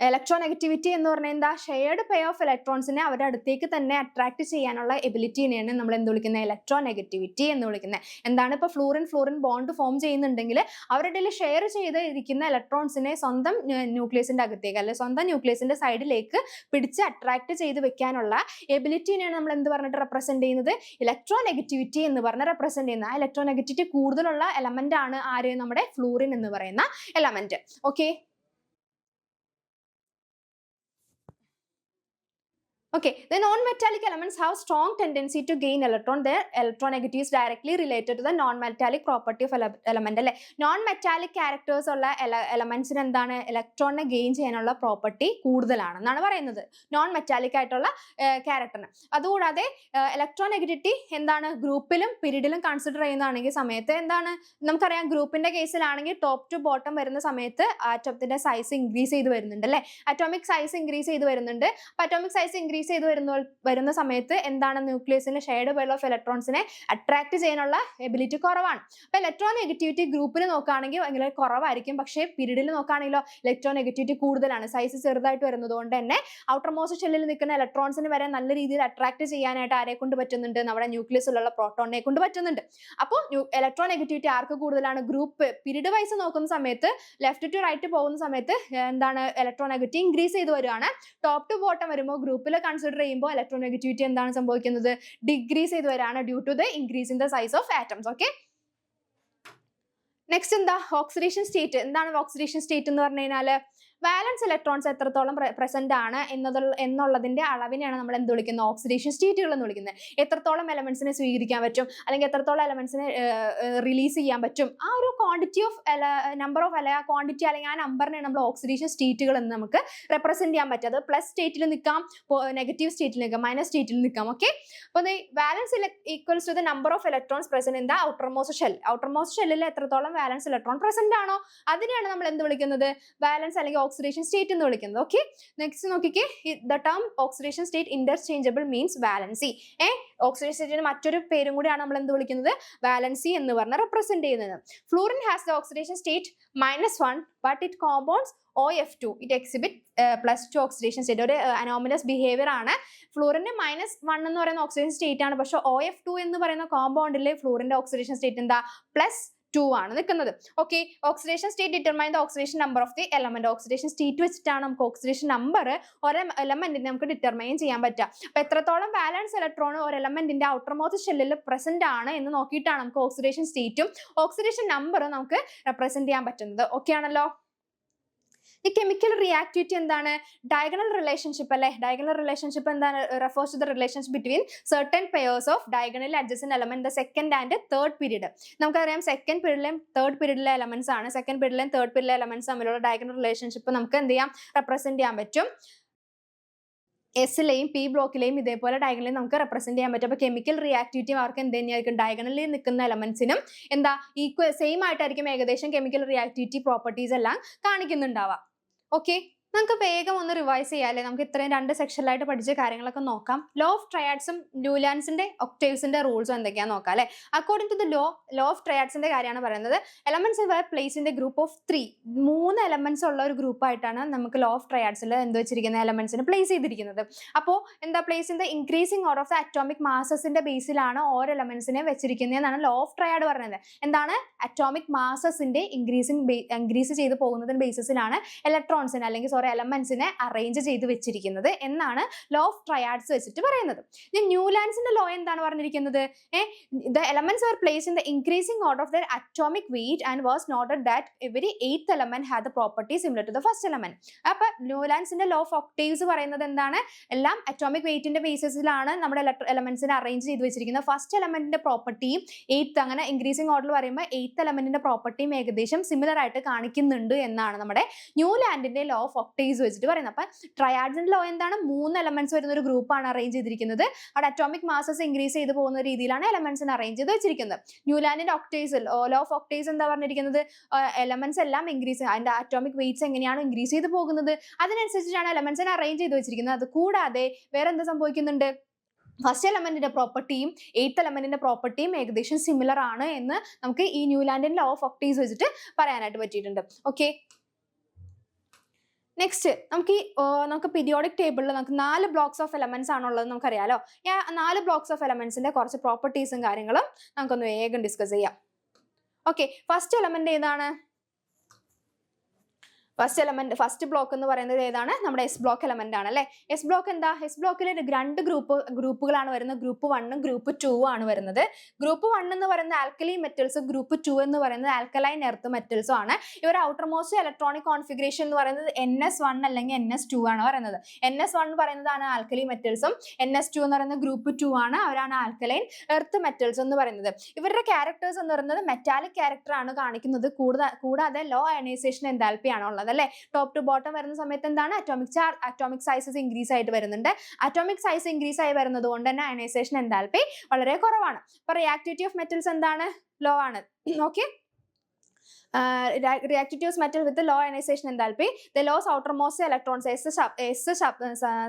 ഇലക്ട്രോനെഗറ്റിവിറ്റി എന്ന് പറഞ്ഞാൽ എന്താ, ഷെയർഡ് പെയർ ഓഫ് ഇലക്ട്രോൺസിനെ അവരുടെ അടുത്തേക്ക് തന്നെ അട്രാക്ട് ചെയ്യാനുള്ള എബിലിറ്റിനെയാണ് നമ്മൾ എന്ത് വിളിക്കുന്നത്, ഇലക്ട്രോനെഗറ്റിവിറ്റി എന്ന് വിളിക്കുന്നത്. എന്താണ്, ഇപ്പോൾ ഫ്ലൂറിൻ ബോണ്ട് ഫോം ചെയ്യുന്നുണ്ടെങ്കിൽ അവരുടെ ഷെയർ ചെയ്ത് ഇരിക്കുന്ന ഇലക്ട്രോൺസിനെ സ്വന്തം ന്യൂക്ലിയസിന്റെ അകത്തേക്ക് അല്ലെ സ്വന്തം ന്യൂക്ലിയസിന്റെ സൈഡിലേക്ക് പിടിച്ച് അട്രാക്ട് ചെയ്ത് വെക്കാനുള്ള എബിലിറ്റിനെയാണ് നമ്മൾ എന്ത് പറഞ്ഞിട്ട് റെപ്രസെന്റ് ചെയ്യുന്നത്, ഇലക്ട്രോനെഗറ്റിവിറ്റി എന്ന് പറഞ്ഞ് റെപ്രസെന്റ് ചെയ്യുന്നത്. ആ ഇലക്ട്രോനെഗറ്റിവിറ്റി കൂടുതലുള്ള എലമെന്റ് ആണ് ആര്, നമ്മുടെ ഫ്ലൂറിൻ എന്ന് പറയുന്ന element. Okay. Okay, the non-metallic elements have strong tendency to gain electron. Their electronegativity is directly related to the non-metallic property of element. അല്ലെ, non-metallic characters ഉള്ള എലമെന്റ്സിന് എന്താണ്, ഇലക്ട്രോണിനെ ഗെയിൻ ചെയ്യാനുള്ള പ്രോപ്പർട്ടി കൂടുതലാണെന്നാണ് പറയുന്നത്, നോൺ-മെറ്റാലിക് ആയിട്ടുള്ള ക്യാരക്ടറിന്. അതുകൂടാതെ ഇലക്ട്രോനെഗറ്റിവിറ്റി എന്താണ്, ഗ്രൂപ്പിലും പീരീഡിലും കൺസിഡർ ചെയ്യുന്നതാണെങ്കിൽ സമയത്ത് എന്താണ്, നമുക്കറിയാം ഗ്രൂപ്പിന്റെ കേസിലാണെങ്കിൽ ടോപ്പ് ടു ബോട്ടം വരുന്ന സമയത്ത് ആറ്റത്തിന്റെ സൈസ് ഇൻക്രീസ് ചെയ്ത് വരുന്നുണ്ട് അല്ലെ, അറ്റോമിക് സൈസ് ഇൻക്രീസ് ചെയ്ത് വരുന്നുണ്ട്. അപ്പൊ അറ്റോമിക് സൈസ് ഇൻക്രീസ് ചെയ്ത് വരുന്ന സമയത്ത് എന്താണ്, ന്യൂക്ലിയസിന്റെ ഷെയർഡ് പെയർ ഓഫ് ഇലക്ട്രോൺസിനെ അട്രാക്ട് ചെയ്യാനുള്ള എബിലിറ്റി കുറവാണ്. അപ്പൊ ഇലക്ട്രോനെഗറ്റിവിറ്റി ഗ്രൂപ്പിൽ നോക്കുകയാണെങ്കിൽ ഭയങ്കര കുറവായിരിക്കും, പക്ഷേ പീരീഡിൽ നോക്കുകയാണെങ്കിലോ ഇലക്ട്രോനെഗറ്റിവിറ്റി കൂടുതലാണ്. സൈസ് ചെറുതായിട്ട് വരുന്നത് കൊണ്ട് തന്നെ ഔട്ടർ മോസ്റ്റ് ഷെല്ലിൽ നിൽക്കുന്ന ഇലക്ട്രോൺസിന് വരെ നല്ല രീതിയിൽ അട്രാക്ട് ചെയ്യാനായിട്ട് ആരെ കൊണ്ട് പറ്റുന്നുണ്ട്, നമ്മുടെ ന്യൂക്ലിയസിലുള്ള പ്രോട്ടോണിനെ കൊണ്ട് പറ്റുന്നുണ്ട്. അപ്പോൾ ഇലക്ട്രോനെഗറ്റിവിറ്റി ആർക്ക് കൂടുതലാണ്, ഗ്രൂപ്പ് പീരീഡ് വൈസ് നോക്കുന്ന സമയത്ത് ലെഫ്റ്റ് ടു റൈറ്റ് പോകുന്ന സമയത്ത് എന്താണ്, ഇലക്ട്രോനെഗറ്റിവിറ്റി ഇൻക്രീസ് ചെയ്ത് വരുവാണ്. ടോപ്പ് ടു ബോട്ടം വരുമ്പോൾ ഗ്രൂപ്പിൽ കൺസിഡർ ചെയ്യുമ്പോൾ ഇലക്ട്രോനെഗറ്റിവിറ്റി എന്താണ് സംഭവിക്കുന്നത്, ഡിക്രീസ് ചെയ്ത് വരാണ് due to the increase in the size of atoms. Okay. Next എന്താ, ഓക്സിഡേഷൻ സ്റ്റേറ്റ്. എന്താണ് ഓക്സിഡേഷൻ സ്റ്റേറ്റ് എന്ന് പറഞ്ഞു കഴിഞ്ഞാൽ, വാലൻസ് ഇലക്ട്രോൺസ് എത്രത്തോളം പ്രസന്റ് ആണ് എന്നുള്ളതിന്റെ അളവിനെയാണ് നമ്മൾ എന്ത് വിളിക്കുന്നത്, ഓക്സിഡേഷൻ സ്റ്റേറ്റുകൾ എന്ന് വിളിക്കുന്നത്. എത്രത്തോളം എലമെന്റ്സിനെ സ്വീകരിക്കാൻ പറ്റും അല്ലെങ്കിൽ എത്രത്തോളം എലമെന്റ്സിനെ റിലീസ് ചെയ്യാൻ പറ്റും, ആ ഒരു quantity of number of quantity അല്ലെങ്കിൽ ആ നമ്പറിനെ നമ്മൾ ഓക്സിഡേഷൻ സ്റ്റേറ്റുകൾ എന്ന് നമുക്ക് റെപ്രസെന്റ് ചെയ്യാൻ പറ്റും. അത് പ്ലസ് സ്റ്റേറ്റിൽ നിൽക്കാം, നെഗറ്റീവ് സ്റ്റേറ്റിൽ നിൽക്കാം, മൈനസ് സ്റ്റേറ്റിൽ നിൽക്കാം. ഓക്കെ. അപ്പോൾ valence equals to the number of electrons present in the outermost shell. Outermost ഷെല്ലിൽ എത്രത്തോളം വാലൻസ് ഇലക്ട്രോൺ പ്രസന്റ് ആണോ അതിനെയാണ് നമ്മൾ എന്ത് വിളിക്കുന്നത്, വാലൻസ് അല്ലെങ്കിൽ ഓക്സിഡേഷൻ സ്റ്റേറ്റ് എന്ന് വിളിക്കുന്നത്. ഓക്കെ. നെക്സ്റ്റ് നോക്കിക്കേ, the term oxidation state interchangeable means valency. Oxidation സ്റ്റേറ്റിന് മറ്റൊരു പേരും കൂടിയാണ് നമ്മൾ എന്ത് വിളിക്കുന്നത്, വാലൻസി എന്ന് പറഞ്ഞ് റെപ്രസെന്റ് ചെയ്യുന്നത്. Fluorine has the oxidation state -1 but it compounds OF2. It exhibit +2 oxidation state. ഒരു അനോമലസ് ബിഹേവിയർ ആണ്. ഫ്ലൂറിന് -1 എന്ന് പറയുന്ന ഓക്സിഡേഷൻ സ്റ്റേറ്റ് ആണ്, പക്ഷെ OF2 എന്ന് പറയുന്ന കോമ്പൗണ്ടിലെ ഫ്ലൂറിന്റെ ഓക്സിഡേഷൻ സ്റ്റേറ്റ് എന്താ, +2 ആണ് നിൽക്കുന്നത്. Okay. Oxidation state determine the oxidation number of the element. Oxidation state വെച്ചിട്ടാണ് നമുക്ക് ഓക്സിഡേഷൻ നമ്പർ ഒരു എലമെന്റിനെ നമുക്ക് ഡിറ്റർമൈൻ ചെയ്യാൻ പറ്റുക. അപ്പൊ എത്രത്തോളം വാലൻസ് ഇലക്ട്രോൺ ഒരു എലമെന്റിന്റെ ഔട്ടർ മോസ്റ്റ് ഷെല്ലിൽ പ്രസന്റ് ആണ് എന്ന് നോക്കിയിട്ടാണ് നമുക്ക് ഓക്സിഡേഷൻ സ്റ്റേറ്റും ഓക്സിഡേഷൻ നമ്പറും നമുക്ക് റെപ്രസെന്റ് ചെയ്യാൻ പറ്റുന്നത്. ഓക്കെ ആണല്ലോ. ഈ കെമിക്കൽ റിയാക്ടിവിറ്റി എന്താണ്, ഡയഗണൽ റിലേഷൻഷിപ്പ് അല്ലെ. ഡയഗണൽ റിലേഷൻഷിപ്പ് എന്താണ്, refers to the relationship between certain pairs of diagonally adjacent element the second and third period. നമുക്കറിയാം സെക്കൻഡ് പീരീഡിലെയും തേർഡ് പീരീഡിലെ എലമെന്റ്സ് ആണ്. സെക്കൻഡ് പീരീഡിലെയും തേർഡ് പീരീഡിലെ എലമെന്റ്സ് തമ്മിലുള്ള ഡയഗണൽ റിലേഷൻഷിപ്പ് നമുക്ക് എന്ത് ചെയ്യാം, റെപ്രസെന്റ് ചെയ്യാൻ പറ്റും. എസിലെയും പി ബ്ലോക്കിലെയും ഇതേപോലെ ഡയഗണലിൽ നമുക്ക് റെപ്രസെന്റ് ചെയ്യാൻ പറ്റും. അപ്പോൾ കെമിക്കൽ റിയാക്ടിവിറ്റി അവർക്ക് എന്ത് തന്നെയായിരിക്കും, ഡയഗണലിൽ നിൽക്കുന്ന എലമെന്റ്സിനും എന്താ സെയിം ആയിട്ടായിരിക്കും ഏകദേശം കെമിക്കൽ റിയാക്ടിവിറ്റി പ്രോപ്പർട്ടീസ് എല്ലാം കാണിക്കുന്നുണ്ടാവാം. ഓക്കെ. നമുക്ക് വേഗം ഒന്ന് റിവൈസ് ചെയ്യാല്ലേ, നമുക്ക് ഇത്രയും 2 സെക്ഷനിലായിട്ട് പഠിച്ച കാര്യങ്ങളൊക്കെ നോക്കാം. ലോ ഓഫ് ട്രയാഡ്സും ന്യൂലാൻഡ്സിന്റെ ഒക്ടേവ്സിന്റെ റൂൾസും എന്തൊക്കെയാണെന്ന് നോക്കാം അല്ലെ. According to the law of ട്രയാഡ്സിന്റെ കാര്യമാണ് പറയുന്നത്. Elements were placed in the group of 3. 3 elements ഉള്ള ഒരു ഗ്രൂപ്പായിട്ടാണ് നമുക്ക് ലോ ഓഫ് ട്രയാഡ്സിൽ എന്ത് വെച്ചിരിക്കുന്ന എലമെന്റ്സിന് പ്ലേസ് ചെയ്തിരിക്കുന്നത്. അപ്പോൾ എന്താ, place in the increasing order of the atomic മാസസിന്റെ ബേസിലാണ് ഓരോ എലമെന്റ്സിനെ വെച്ചിരിക്കുന്നതെന്നാണ് ലോ ഓഫ് ട്രയാഡ് പറയുന്നത്. എന്താണ്, അറ്റോമിക് മാസസിന്റെ ഇൻക്രീസ് ചെയ്ത് പോകുന്നതിന് ബേസിസിലാണ് ഇലക്ട്രോൺസിന് അല്ലെങ്കിൽ എലമെന്റ്സിനെ അറേഞ്ച് ചെയ്ത് വെച്ചിരിക്കുന്നത് എന്നാണ് ലോ ഓഫ് ട്രയാഡ്സ് വെച്ചിട്ട് പറയുന്നത്. ന്യൂലാൻഡ്സിന്റെ ലോ എന്താണ് പറഞ്ഞിരിക്കുന്നത്, the elements were placed in the increasing order of their atomic weight and was noted that every 8th element had the property similar to the first element. അപ്പൊ ന്യൂലാൻഡ്സിന്റെ ലോ ഓഫ് ഒക്ടേവ്സ് പറയുന്നത് എന്താണ്, എല്ലാം അറ്റോമിക് വെയിറ്റിന്റെ ബേസിസിലാണ് നമ്മുടെ എലമെന്റ്സിനെ അറേഞ്ച് ചെയ്ത് വെച്ചിരിക്കുന്നത്. ഫസ്റ്റ് എലമെന്റിന്റെ പ്രോപ്പർട്ടിയും 8th അങ്ങനെ ഇൻക്രീസിംഗ് ഓർഡർ പറയുമ്പോൾ 8th എലമെന്റിന്റെ പ്രോപ്പർട്ടിയും ഏകദേശം സിമിലർ ആയിട്ട് കാണിക്കുന്നുണ്ട് എന്നാണ് നമ്മുടെ ന്യൂലാൻഡിന്റെ ലോ ഓഫ് ഒക്ടേവ്സ് വെച്ചിട്ട് പറയുന്നത്. അപ്പൊ ട്രയാഡ്സിന്റെ ലോ എന്താണ്, 3 എലമെന്റ്സ് വരുന്ന ഒരു ഗ്രൂപ്പാണ് അറേഞ്ച് ചെയ്തിരിക്കുന്നത്. അവിടെ അറ്റോമിക് മാസസ് ഇൻക്രീസ് ചെയ്ത് പോകുന്ന രീതിയിലാണ് എലമെന്റ്സിനെ അറേഞ്ച് ചെയ്ത് വെച്ചിരിക്കുന്നത്. ന്യൂലാൻഡിന്റെ ഒക്ടേവ്സ് ലോ ഓഫ് ഒക്ടേവ്സ് എന്താ പറഞ്ഞിരിക്കുന്നത്, എലമെന്റ്സ് എല്ലാം ഇൻക്രീസ്, അതിന്റെ അറ്റോമിക് വെയിറ്റ്സ് എങ്ങനെയാണ് ഇൻക്രീസ് ചെയ്ത് പോകുന്നത് അതിനനുസരിച്ചിട്ടാണ് എലമെന്റ്സിനെ അറേഞ്ച് ചെയ്ത് വെച്ചിരിക്കുന്നത്. അത് കൂടാതെ വേറെ എന്ത് സംഭവിക്കുന്നുണ്ട്, ഫസ്റ്റ് എലമെന്റിന്റെ പ്രോപ്പർട്ടിയും 8th എലമെന്റിന്റെ പ്രോപ്പർട്ടിയും ഏകദേശം സിമിലർ ആണ് എന്ന് നമുക്ക് ഈ ന്യൂലാൻഡിന്റെ ലോ ഓഫ് ഒക്ടേവ്സ് വെച്ചിട്ട് പറയാനായിട്ട് പറ്റിയിട്ടുണ്ട്. ഓക്കെ. നെക്സ്റ്റ് നമുക്ക് പീരിയോഡിക് ടേബിളിൽ നമുക്ക് 4 ബ്ലോക്സ് ഓഫ് എലമെന്റ്സ് ആണുള്ളത് നമുക്കറിയാലോ. ഈ 4 ബ്ലോക്സ് ഓഫ് എലമെന്റ്സിന്റെ കുറച്ച് പ്രോപ്പർട്ടീസും കാര്യങ്ങളും നമുക്കൊന്ന് വേഗം ഡിസ്കസ് ചെയ്യാം. ഓക്കെ, ഫസ്റ്റ് എലമെന്റ് ഏതാണ്? ഫസ്റ്റ് ബ്ലോക്ക് എന്ന് പറയുന്നത് ഏതാണ്? നമ്മുടെ എസ് ബ്ലോക്ക് എലമെന്റ് ആണ് അല്ലെ. എസ് ബ്ലോക്ക് എന്താ? എസ് ബ്ലോക്കിൽ 2 ഗ്രൂപ്പുകളാണ് വരുന്നത്. ഗ്രൂപ്പ് 1 ഗ്രൂപ്പ് 2 ആണ് വരുന്നത്. ഗ്രൂപ്പ് 1 എന്ന് പറയുന്നത് ആൽക്കലി മെറ്റൽസ്, ഗ്രൂപ്പ് 2 എന്ന് പറയുന്നത് ആൽക്കലൈൻ എർത്ത് മെറ്റൽസും ആണ്. ഇവർ ഔട്ടർ മോസ്റ്റ് ഇലക്ട്രോണിക് കോൺഫിഗറേഷൻ എന്ന് പറയുന്നത് NS1 അല്ലെങ്കിൽ NS2 ആണ് പറയുന്നത്. NS1 പറയുന്നതാണ് ആൽക്കലി മെറ്റൽസും NS2 എന്ന് പറയുന്നത് ഗ്രൂപ്പ് 2 ആണ്, അവരാണ് ആൽക്കലൈൻ എർത്ത് മെറ്റൽസ് എന്ന് പറയുന്നത്. ഇവരുടെ ക്യാരക്ടേഴ്സ് എന്ന് പറയുന്നത് മെറ്റാലിക് ക്യാരക്ടർ ആണ് കാണിക്കുന്നത്. കൂടാതെ ലോ അയണൈസേഷൻ എൻതാൽപ്പി ആണ് ഉള്ളത് അല്ലെ. ടോപ്പ് ടു ബോട്ടം വരുന്ന സമയത്ത് എന്താണ്? അറ്റോമിക് സൈസസ് ഇൻക്രീസ് ആയിട്ട് വരുന്നുണ്ട്. അറ്റോമിക് സൈസ് ഇൻക്രീസ് ആയി വരുന്നത് കൊണ്ട് തന്നെ അയണൈസേഷൻ എൻതാൽപ്പി വളരെ കുറവാണ്. അപ്പൊ റിയാക്ടിവിറ്റി ഓഫ് മെറ്റൽസ് എന്താണ്? ലോ ആണ്. Okay, reactivity of metal with the low ionization enthalpy, the lowest outermost electrons S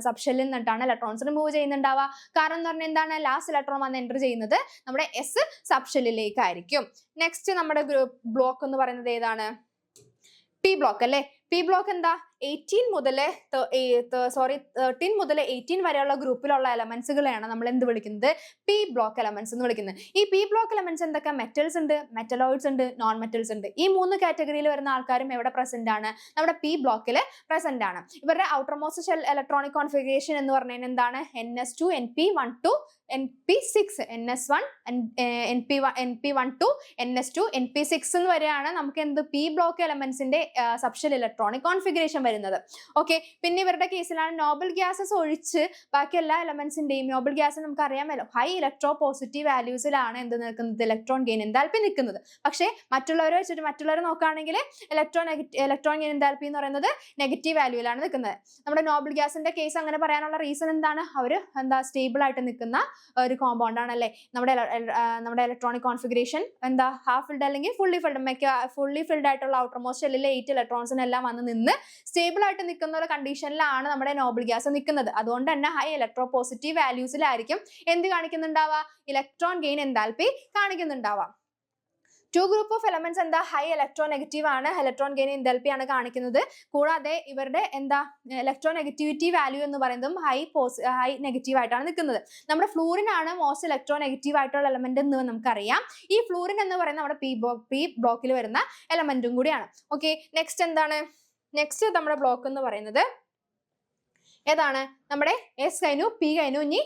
സബ്ഷെല്ലിൽ നിന്നിട്ടാണ് ഇലക്ട്രോൺസ് റിമൂവ് ചെയ്യുന്നുണ്ടാവുക. കാരണം എന്ന് പറഞ്ഞാൽ എന്താണ്? ലാസ്റ്റ് ഇലക്ട്രോൺ വന്ന് എൻ്റർ ചെയ്യുന്നത് നമ്മുടെ S സബ്ഷെല്ലിലേക്കായിരിക്കും. നെക്സ്റ്റ് നമ്മുടെ ബ്ലോക്ക് എന്ന് പറയുന്നത് ഏതാണ്? പി ബ്ലോക്ക് അല്ലേ. പി ബ്ലോക്ക് എന്താ? 13 മുതൽ 18 വരെയുള്ള ഗ്രൂപ്പിലുള്ള എലമെന്റ്സുകളെയാണ് നമ്മൾ എന്ത് വിളിക്കുന്നത്? പി ബ്ലോക്ക് എലമെന്റ്സ് എന്ന് വിളിക്കുന്നത്. ഈ പി ബ്ലോക്ക് എലമെന്റ്സ് എന്തൊക്കെ? മെറ്റൽസ് ഉണ്ട്, മെറ്റലോയിഡ്സ് ഉണ്ട്, നോൺ മെറ്റൽസ് ഉണ്ട്. ഈ 3 കാറ്റഗറിയിൽ വരുന്ന ആൾക്കാരും എവിടെ പ്രസന്റ് ആണ്? നമ്മുടെ പി ബ്ലോക്കിൽ പ്രസന്റ് ആണ്. ഇവരുടെ outer most shell electronic configuration എന്ന് പറഞ്ഞാൽ എന്താണ്? NS2 NP12 NP6 NS1 NP12 NS2 NP6 എന്ന് വരെയാണ് നമുക്ക് എന്ത് പി ബ്ലോക്ക് എലമെന്റ്സിന്റെ സബ്ഷെൽ ഇലക്ട്രോണിക് കോൺഫിഗറേഷൻ വരുന്നത്. ഓക്കെ, പിന്നെ ഇവരുടെ കേസിലാണ് നോബൽ ഗ്യാസസ് ഒഴിച്ച് ബാക്കി എല്ലാ എലമെന്റ്സിന്റെയും നോബൽ ഗ്യാസ് നമുക്ക് അറിയാമല്ലോ ഹൈ ഇലക്ട്രോ പോസിറ്റീവ് വാല്യൂസിലാണ് എന്ത് നിൽക്കുന്നത്? ഇലക്ട്രോൺ ഗെയിൻ എൻതാൽപ്പി നിൽക്കുന്നത്. പക്ഷേ മറ്റുള്ളവരെ വെച്ചിട്ട് മറ്റുള്ളവരെ നോക്കുകയാണെങ്കിൽ ഇലക്ട്രോൺ ഗെയിൻ എൻതാൽപ്പി എന്ന് പറയുന്നത് നെഗറ്റീവ് വാല്യൂവിലാണ് നിൽക്കുന്നത്. നമ്മുടെ നോബൽ ഗ്യാസിന്റെ കേസ് അങ്ങനെ പറയാനുള്ള റീസൺ എന്താണ്? അവർ സ്റ്റേബിൾ ആയിട്ട് നിൽക്കുന്ന ഒരു കോമ്പൗണ്ട് ആണ് അല്ലേ. നമ്മുടെ ഇലക്ട്രോണിക് കോൺഫിഗറേഷൻ എന്താ? ഹാഫ് ഫിൽഡ് അല്ലെങ്കിൽ ഫുള്ളി ഫിൽഡ് ആയിട്ടുള്ള ഔട്ടർ മോസ്റ്റ് ഷെല്ലിലെ 8 ഇലക്ട്രോൺസിനെല്ലാം വന്ന് നിന്ന് സ്റ്റേബിൾ ആയിട്ട് നിൽക്കുന്ന ഒരു കണ്ടീഷനിലാണ് നമ്മുടെ നോബൽ ഗ്യാസ് നിൽക്കുന്നത്. അതുകൊണ്ട് തന്നെ ഹൈ ഇലക്ട്രോ പോസിറ്റീവ് വാല്യൂസിലായിരിക്കും എന്ത് കാണിക്കുന്നുണ്ടാവുക? ഇലക്ട്രോൺ ഗെയിൻ എൻതാൽപ്പി കാണിക്കുന്നുണ്ടാവുക. 2 ഗ്രൂപ്പ് ഓഫ് എലമെന്റ്സ് എന്താ? ഹൈ ഇലക്ട്രോ നെഗറ്റീവ് ആണ്, ഇലക്ട്രോൺ ഗെയിൻ എൻതാൽപ്പി ആണ് കാണിക്കുന്നത്. കൂടാതെ ഇവരുടെ എന്താ ഇലക്ട്രോ നെഗറ്റിവിറ്റി വാല്യൂ എന്ന് പറയുന്നതും ഹൈ നെഗറ്റീവ് ആയിട്ടാണ് നിൽക്കുന്നത്. നമ്മുടെ ഫ്ലൂറിൻ ആണ് മോസ്റ്റ് ഇലക്ട്രോ നെഗറ്റീവ് ആയിട്ടുള്ള എലമെന്റ് എന്ന് നമുക്കറിയാം. ഈ ഫ്ലൂറിൻ എന്ന് പറയുന്നത് നമ്മുടെ പി ബ്ലോക്കിൽ വരുന്ന എലമെന്റും കൂടിയാണ്. ഓക്കെ, നെക്സ്റ്റ് എന്താണ്? നെക്സ്റ്റ് നമ്മുടെ ബ്ലോക്ക് എന്ന് പറയുന്നത് ഏതാണ്? നമ്മുടെ എസ് കഴിഞ്ഞു, പി കഴിഞ്ഞു, ഇനി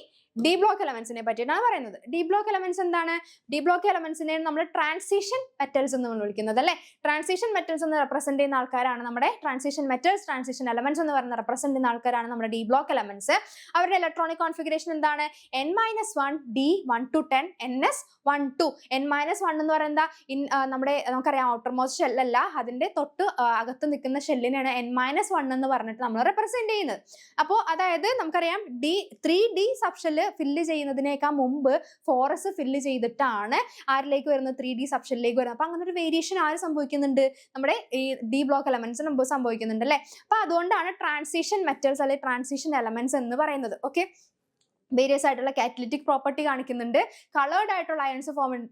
ഡി ബ്ലോക്ക് എലമെന്റ്സിനെ പറ്റിയിട്ടാണ് പറയുന്നത്. ഡി ബ്ലോക്ക് എലമെന്റ്സ് എന്താണ്? ഡി ബ്ലോക്ക് എലമെന്റ്സിനെ നമ്മൾ ട്രാൻസിഷൻ മെറ്റൽസ് എന്ന് വിളിക്കുന്നത് അല്ലെ. ട്രാൻസിഷൻ മെറ്റൽസ് എന്ന് റെപ്രസെന്റ് ചെയ്യുന്ന ആൾക്കാരാണ് നമ്മുടെ ട്രാൻസിഷൻ മെറ്റൽസ്, ട്രാൻസിഷൻ എലമെന്റ്സ് എന്ന് പറയുന്ന റെപ്രസെന്റ് ചെയ്യുന്ന ആൾക്കാരാണ് നമ്മുടെ ഡി ബ്ലോക്ക് എലമെന്റ്സ്. അവരുടെ ഇലക്ട്രോണിക് കോൺഫിഗറേഷൻ എന്താണ്? N-1 D1 to 10 NS12. N-1 എന്ന് പറയുന്നത് നമ്മുടെ നമുക്കറിയാം ഔട്ടർ മോസ്റ്റ് ഷെല്ലല്ല, അതിന്റെ തൊട്ട് അകത്ത് നിൽക്കുന്ന ഷെല്ലിനെയാണ് N-1 എന്ന് പറഞ്ഞിട്ട് നമ്മൾ റെപ്രസെന്റ് ചെയ്യുന്നത്. അപ്പോൾ അതായത് നമുക്കറിയാം 3D സബ്ഷെല്ല് ഫില്ല് ചെയ്യുന്നതിനേക്കാൾ മുമ്പ് 4s ഫില്ല് ചെയ്തിട്ടാണ് ആരിലേക്ക് വരുന്നത്? 3D സബ്ഷെല്ലിലേക്ക് വരുന്നത്. അപ്പൊ അങ്ങനെ ഒരു വേരിയേഷൻ ആര് സംഭവിക്കുന്നുണ്ട്? നമ്മുടെ ഈ ഡി ബ്ലോക്ക് എലമെന്റ്സ് മുമ്പ് സംഭവിക്കുന്നുണ്ട് അല്ലെ. അപ്പൊ അതുകൊണ്ടാണ് ട്രാൻസിഷൻ മെറ്റൽസ് അല്ലെങ്കിൽ ട്രാൻസിഷൻ എലമെന്റ്സ് എന്ന് പറയുന്നത്. ഓക്കെ, വേരിയസ് ആയിട്ടുള്ള കാറ്റലിറ്റിക് പ്രോപ്പർട്ടി കാണിക്കുന്നുണ്ട്. കളേർഡ് ആയിട്ടുള്ള അയൺസ്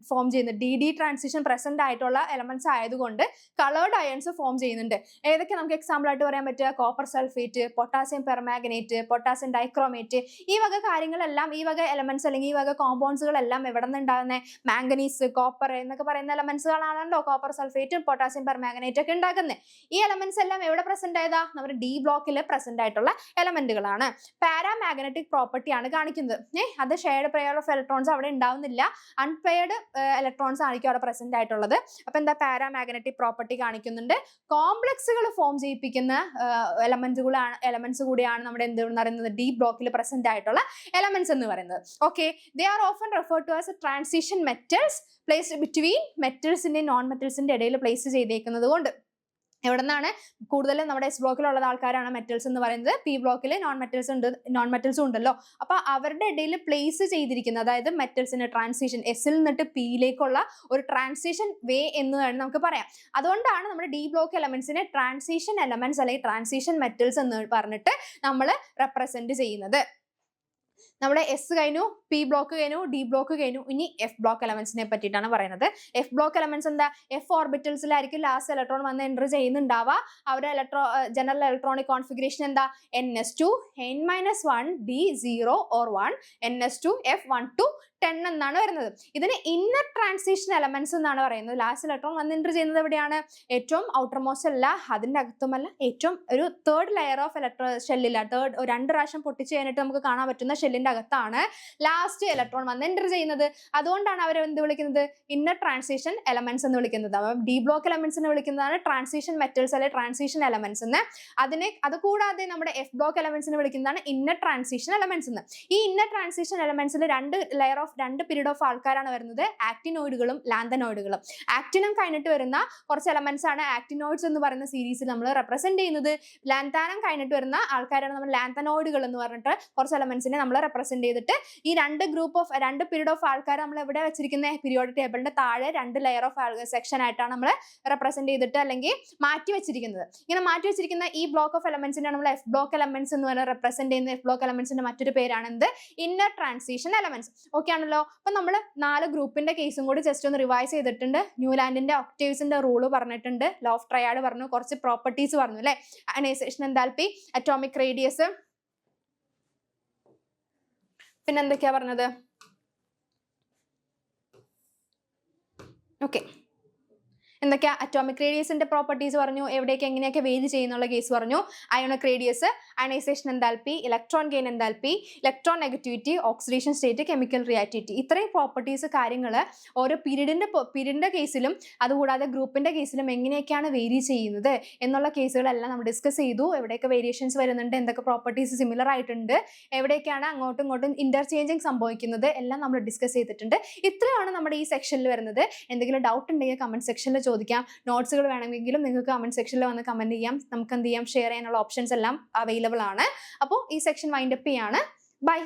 ഫോം ചെയ്യുന്നുണ്ട്. ഡി ട്രാൻസിഷൻ പ്രസന്റ് ആയിട്ടുള്ള എലമെന്റ്സ് ആയതുകൊണ്ട് കളേർഡ് അയൺസ് ഫോം ചെയ്യുന്നുണ്ട്. ഏതൊക്കെ നമുക്ക് എക്സാമ്പിൾ ആയിട്ട് പറയാൻ പറ്റുക? Copper sulphate, potassium permanganate, potassium dichromate, ഈ വക കാര്യങ്ങളെല്ലാം, ഈ വക എലമെന്റ്സ് അല്ലെങ്കിൽ ഈ വക കോമ്പൗണ്ട്സുകളെല്ലാം എവിടെ നിന്ന് ഉണ്ടാകുന്നത്? മാംഗനീസ്, കോപ്പർ എന്നൊക്കെ പറയുന്ന എലമെന്റ്സുകളാണല്ലോ കോപ്പർ സൾഫേറ്റും പൊട്ടാസ്യം പെർമാഗ്നേറ്റ് ഒക്കെ ഉണ്ടാക്കുന്നത്. ഈ എലമെന്റ്സ് എല്ലാം എവിടെ പ്രസന്റ് ആയതാ? നമ്മുടെ ഡി ബ്ലോക്കിൽ പ്രസന്റ് ആയിട്ടുള്ള എലമെന്റുകളാണ്. പാരാമാഗ്നറ്റിക് പ്രോപ്പർട്ടിയാണ് കാണിക്കുന്നത്. അത് ഷെയർഡ് പെയർ ഓഫ് ഇലക്ട്രോൺസ് അവിടെ ഉണ്ടാവുന്നില്ല, അൺപെയർഡ് ഇലക്ട്രോൺസ് ആയിരിക്കും അവിടെ പ്രസന്റ് ആയിട്ടുള്ളത്. അപ്പൊ എന്താ? പാരാമാഗ്നറ്റിക് പ്രോപ്പർട്ടി കാണിക്കുന്നുണ്ട്. കോംപ്ലക്സുകൾ ഫോം ചെയ്യിപ്പിക്കുന്ന എലമെന്റ്സ് കൂടിയാണ് നമ്മുടെ എന്ത് പറയുന്നത്? ഡി ബ്ലോക്കിൽ പ്രസന്റ് ആയിട്ടുള്ള എലമെന്റ്സ് എന്ന് പറയുന്നത്. Okay, they are often referred to as transition metals placed between മെറ്റൽസിന്റെ നോൺ മെറ്റൽസിന്റെ ഇടയിൽ പ്ലേസ് ചെയ്തേക്കുന്നത് കൊണ്ട് എവിടെ നിന്നാണ് കൂടുതലും നമ്മുടെ എസ് ബ്ലോക്കിലുള്ള ആൾക്കാരാണ് മെറ്റൽസ് എന്ന് പറയുന്നത്. പി ബ്ലോക്കിൽ നോൺ മെറ്റൽസും ഉണ്ടല്ലോ. അപ്പൊ അവരുടെ ഇടയിൽ പ്ലേസ് ചെയ്തിരിക്കുന്നത്, അതായത് മെറ്റൽസിന്റെ ട്രാൻസിഷൻ എസിൽ നിന്നിട്ട് പിയിലേക്കുള്ള ഒരു ട്രാൻസിഷൻ വേ എന്ന് വേണം നമുക്ക് പറയാം. അതുകൊണ്ടാണ് നമ്മുടെ ഡി ബ്ലോക്ക് എലമെന്റ്സിനെ ട്രാൻസിഷൻ എലമെന്റ്സ് അല്ലെങ്കിൽ ട്രാൻസിഷൻ മെറ്റൽസ് എന്ന് പറഞ്ഞിട്ട് നമ്മൾ റെപ്രസെന്റ് ചെയ്യുന്നത്. നമ്മുടെ എസ് കഴിഞ്ഞു, പി ബ്ലോക്ക് കഴിഞ്ഞു, ഡി ബ്ലോക്ക് കഴിഞ്ഞു. ഇനി എഫ് ബ്ലോക്ക് എലമെന്റ്സിനെ പറ്റിയിട്ടാണ് പറയുന്നത്. എഫ് ബ്ലോക്ക് എലമെന്റ്സ് എന്താ? എഫ് ഓർബിറ്റൽസിലായിരിക്കും ലാസ്റ്റ് ഇലക്ട്രോൺ വന്ന് എൻ്റർ ചെയ്യുന്നുണ്ടാവുക. അവരുടെ ജനറൽ ഇലക്ട്രോണിക് കോൺഫിഗറേഷൻ എന്താ? ns2 n-1 d0 or 1 ns2 f12 10 എന്നാണ് വരുന്നത്. ഇതിന് ഇന്നർ ട്രാൻസിഷൻ എലമെന്റ്സ് എന്നാണ് പറയുന്നത്. ലാസ്റ്റ് ഇലക്ട്രോൺ വന്ന് എൻ്റർ ചെയ്യുന്നത് എവിടെയാണ്? ഏറ്റവും ഔട്ടർ മോസ്റ്റ് അല്ല, അതിന്റെ അകത്തുമല്ല, ഏറ്റവും ഒരു തേർഡ് ലെയർ ഓഫ് ഷെല്ലില്ല, രണ്ട് പ്രാവശ്യം പൊട്ടിച്ച് കഴിഞ്ഞിട്ട് നമുക്ക് കാണാൻ പറ്റുന്ന ഷെല്ലിന്റെ അകത്താണ് ലാസ്റ്റ് ഇലക്ട്രോൺ വന്ന് എൻ്റർ ചെയ്യുന്നത്. അതുകൊണ്ടാണ് അവർ എന്ത് വിളിക്കുന്നത്? ഇന്നർ ട്രാൻസിഷൻ എലമെന്റ്സ് എന്ന് വിളിക്കുന്നത്. ഡി ബ്ലോക്ക് എലമെന്റ്സിനെ വിളിക്കുന്നതാണ് ട്രാൻസിഷൻ മെറ്റൽസ് അല്ലെ ട്രാൻസിഷൻ എലമെന്റ്സ് എന്ന്. അതുകൂടാതെ നമ്മുടെ എഫ് ബ്ലോക്ക് എലമെന്റ്സിനെ വിളിക്കുന്നതാണ് ഇന്നർ ട്രാൻസിഷൻ എലമെന്റ്സ് എന്ന്. ഈ ഇന്നർ ട്രാൻസിഷൻ എലമെന്റ്സിൽ രണ്ട് പീരീഡ് ഓഫ് ആൾക്കാരാണ് വരുന്നത്, ആക്ടിനോയിഡുകളും ലാന്തനോയിഡുകളും. ആക്ടിനം കഴിഞ്ഞിട്ട് വരുന്ന കുറച്ച് എലമെന്റ്സ് ആണ് ആക്ടിനോയിഡ്സ് എന്ന് പറയുന്ന സീരീസിൽ നമ്മൾ റെപ്രസെന്റ് ചെയ്യുന്നത്. ലാന്താനം കഴിഞ്ഞിട്ട് വരുന്ന ആൾക്കാരാണ് നമ്മൾ ലാന്തനോയിഡുകൾ എന്ന് പറഞ്ഞിട്ട് കുറച്ച് എലമെന്റ്സിനെ നമ്മൾ റെപ്രസെന്റ് ചെയ്തിട്ട് ഈ രണ്ട് പീരീഡ് ഓഫ് ആൾക്കാർ നമ്മൾ എവിടെ വെച്ചിരിക്കുന്നത്? പീരിയോഡിക് ടേബിളിന്റെ താഴെ രണ്ട് ലെയർ ഓഫ് സെക്ഷൻ ആയിട്ടാണ് നമ്മൾ റെപ്രസെന്റ് ചെയ്തിട്ട് അല്ലെങ്കിൽ മാറ്റി വെച്ചിരിക്കുന്നത്. ഇങ്ങനെ മാറ്റി വെച്ചിരിക്കുന്ന ഈ ബ്ലോക്ക് ഓഫ് എലമെന്റ്സിനെ നമ്മൾ എഫ് ബ്ലോക്ക് എലമെന്റ്സ് എന്ന് പറഞ്ഞാൽ റെപ്രസെന്റ് ചെയ്യുന്ന എഫ് ബ്ലോക്ക് എലമെന്റ്സിന്റെ മറ്റൊരു പേരാണ് എന്ത്? Inner transition elements. ഓക്കെ ആണല്ലോ. അപ്പൊ നമ്മൾ 4 ഗ്രൂപ്പിന്റെ കേസും കൂടി ജസ്റ്റ് ഒന്ന് റിവൈസ് ചെയ്തിട്ടുണ്ട്. ന്യൂലാൻഡിന്റെ ഒക്ടേവ്സിന്റെ റൂള് പറഞ്ഞിട്ടുണ്ട്, ലോ ഓഫ് ട്രയാഡ് പറഞ്ഞു, കുറച്ച് പ്രോപ്പർട്ടീസ് പറഞ്ഞു അല്ലെ, അയനൈസേഷൻ എൻതാൽപ്പി, അറ്റോമിക് റേഡിയസ്, പിന്നെ എന്തൊക്കെയാ പറഞ്ഞത്? ഓക്കെ, എന്തൊക്കെയാ? അറ്റോമിക് റേഡിയസിന്റെ പ്രോപ്പർട്ടീസ് പറഞ്ഞു, എവിടെയൊക്കെ എങ്ങനെയൊക്കെ വേരി ചെയ്യുന്നുള്ള കേസ് പറഞ്ഞു, ionic radius, ionisation enthalpy, electron gain enthalpy, electron negativity, oxidation state, chemical reactivity. ഇത്രയും പ്രോപ്പർട്ടീസ് കാര്യങ്ങൾ ഓരോ പീരീഡിന്റെ കേസിലും അതുകൂടാതെ ഗ്രൂപ്പിന്റെ കേസിലും എങ്ങനെയൊക്കെയാണ് വേരി ചെയ്യുന്നത് എന്നുള്ള കേസുകളെല്ലാം നമ്മൾ ഡിസ്കസ് ചെയ്തു. എവിടെയൊക്കെ വേരിയേഷൻസ് വരുന്നുണ്ട്, എന്തൊക്കെ പ്രോപ്പർട്ടീസ് സിമിലർ ആയിട്ടുണ്ട്, എവിടെയൊക്കെയാണ് അങ്ങോട്ടും ഇങ്ങോട്ടും ഇന്റർചേഞ്ചിങ് സംഭവിക്കുന്നത്, എല്ലാം നമ്മൾ ഡിസ്കസ് ചെയ്തിട്ടുണ്ട്. ഇത്രയാണ് നമ്മുടെ ഈ സെക്ഷനിൽ വരുന്നത്. എന്തെങ്കിലും ഡൗട്ട് ഉണ്ടെങ്കിൽ കമന്റ് സെക്ഷനിൽ ചോദിക്കാം. നോട്ട്സുകൾ വേണമെങ്കിലും നിങ്ങൾക്ക് കമന്റ് സെക്ഷനിൽ വന്ന് കമന്റ് ചെയ്യാം. നമുക്ക് എന്ത് ചെയ്യാം? ഷെയർ ചെയ്യാനുള്ള ഓപ്ഷൻസ് എല്ലാം അവൈലബിൾ ആണ്. അപ്പോൾ ഈ സെക്ഷൻ വൈൻഡ് അപ്പ് ചെയ്യാണ്. ബൈ.